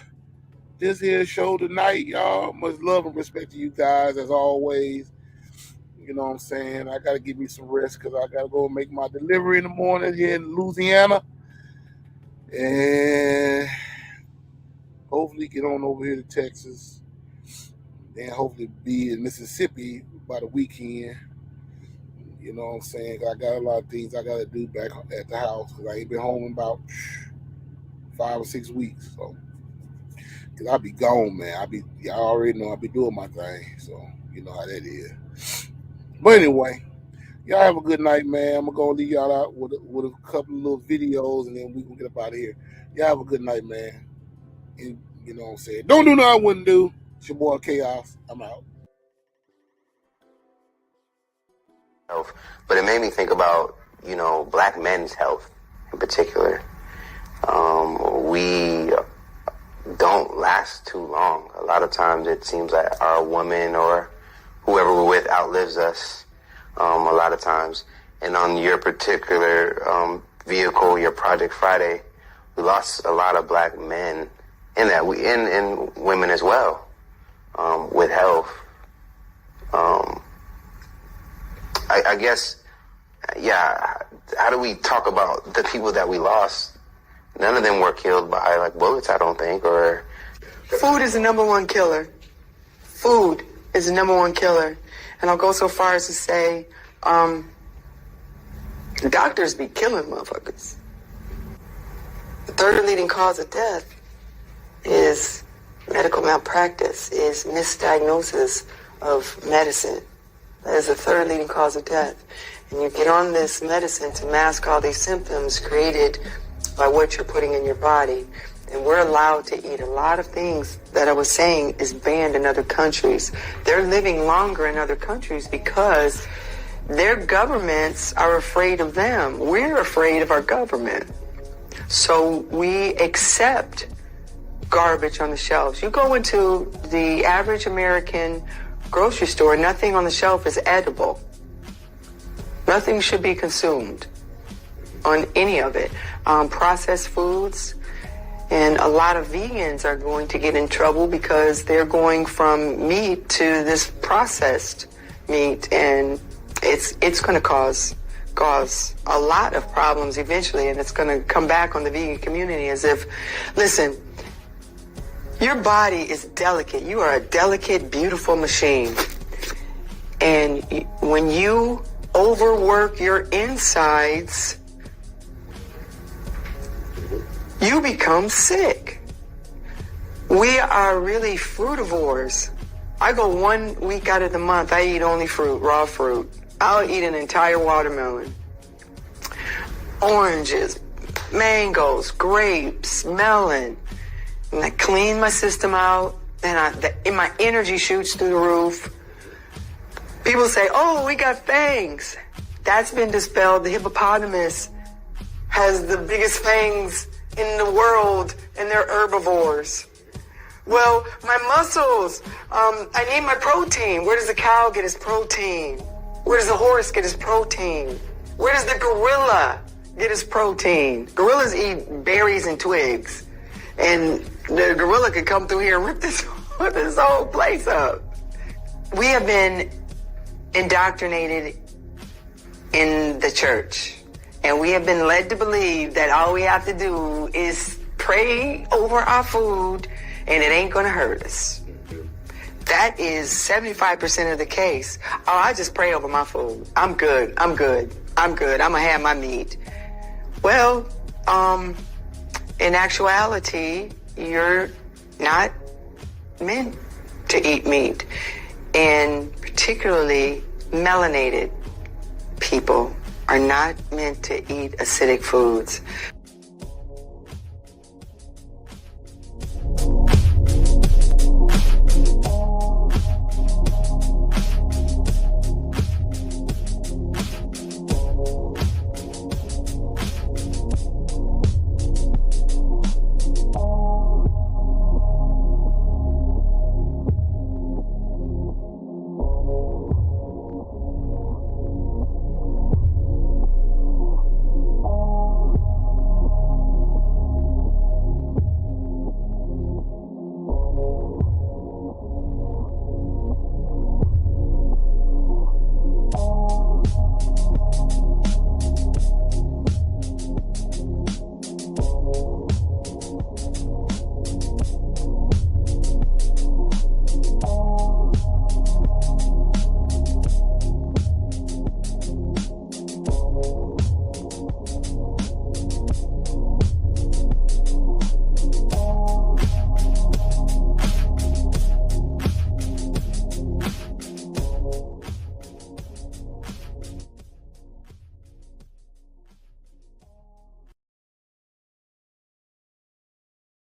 this here show tonight, y'all. Much love and respect to you guys, as always. You know what I'm saying? I got to give me some rest because I got to go make my delivery in the morning here in Louisiana. And hopefully get on over here to Texas. Then hopefully be in Mississippi by the weekend. You know what I'm saying? I got a lot of things I got to do back at the house because I ain't been home in about 5 or 6 weeks. So, because I be gone, man. Y'all already know I be doing my thing. So, you know how that is. But anyway, y'all have a good night, man. I'm going to leave y'all out with a couple of little videos and then we can get up out of here. Y'all have a good night, man. And you know what I'm saying? Don't do nothing I wouldn't do. It's your boy Chaos. I'm out. But it made me think about, you know, black men's health in particular. We don't last too long. A lot of times it seems like our woman or whoever we're with outlives us a lot of times. And on your particular vehicle, your Project Friday, We lost a lot of black men in that, and women as well, with health. I guess, yeah, how do we talk about the people that we lost? None of them were killed by like bullets, I don't think, or... Food is the number one killer. Food is the number one killer. And I'll go so far as to say, doctors be killing motherfuckers. The third leading cause of death is medical malpractice, is misdiagnosis of medicine. That is the third leading cause of death. And you get on this medicine to mask all these symptoms created by what you're putting in your body. And we're allowed to eat a lot of things that I was saying is banned in other countries. They're living longer in other countries because their governments are afraid of them. We're afraid of our government. So we accept garbage on the shelves. You go into the average American grocery store, nothing on the shelf is edible. Nothing should be consumed on any of it. Processed foods, and a lot of vegans are going to get in trouble because they're going from meat to this processed meat, and it's going to cause a lot of problems eventually, and it's going to come back on the vegan community as if, listen, your body is delicate. You are a delicate, beautiful machine. And when you overwork your insides, you become sick. We are really frutivores. I go 1 week out of the month, I eat only fruit, raw fruit. I'll eat an entire watermelon. Oranges, mangoes, grapes, melon. And I clean my system out, and my energy shoots through the roof. People say, oh, we got fangs. That's been dispelled. The hippopotamus has the biggest fangs in the world, and they're herbivores. Well, my muscles, I need my protein. Where does the cow get his protein? Where does the horse get his protein? Where does the gorilla get his protein? Gorillas eat berries and twigs. And the gorilla could come through here and rip this whole place up. We have been indoctrinated in the church. And we have been led to believe that all we have to do is pray over our food and it ain't going to hurt us. That is 75% of the case. Oh, I just pray over my food. I'm good. I'm good. I'm good. I'm going to have my meat. Well, in actuality, you're not meant to eat meat. And particularly melanated people are not meant to eat acidic foods.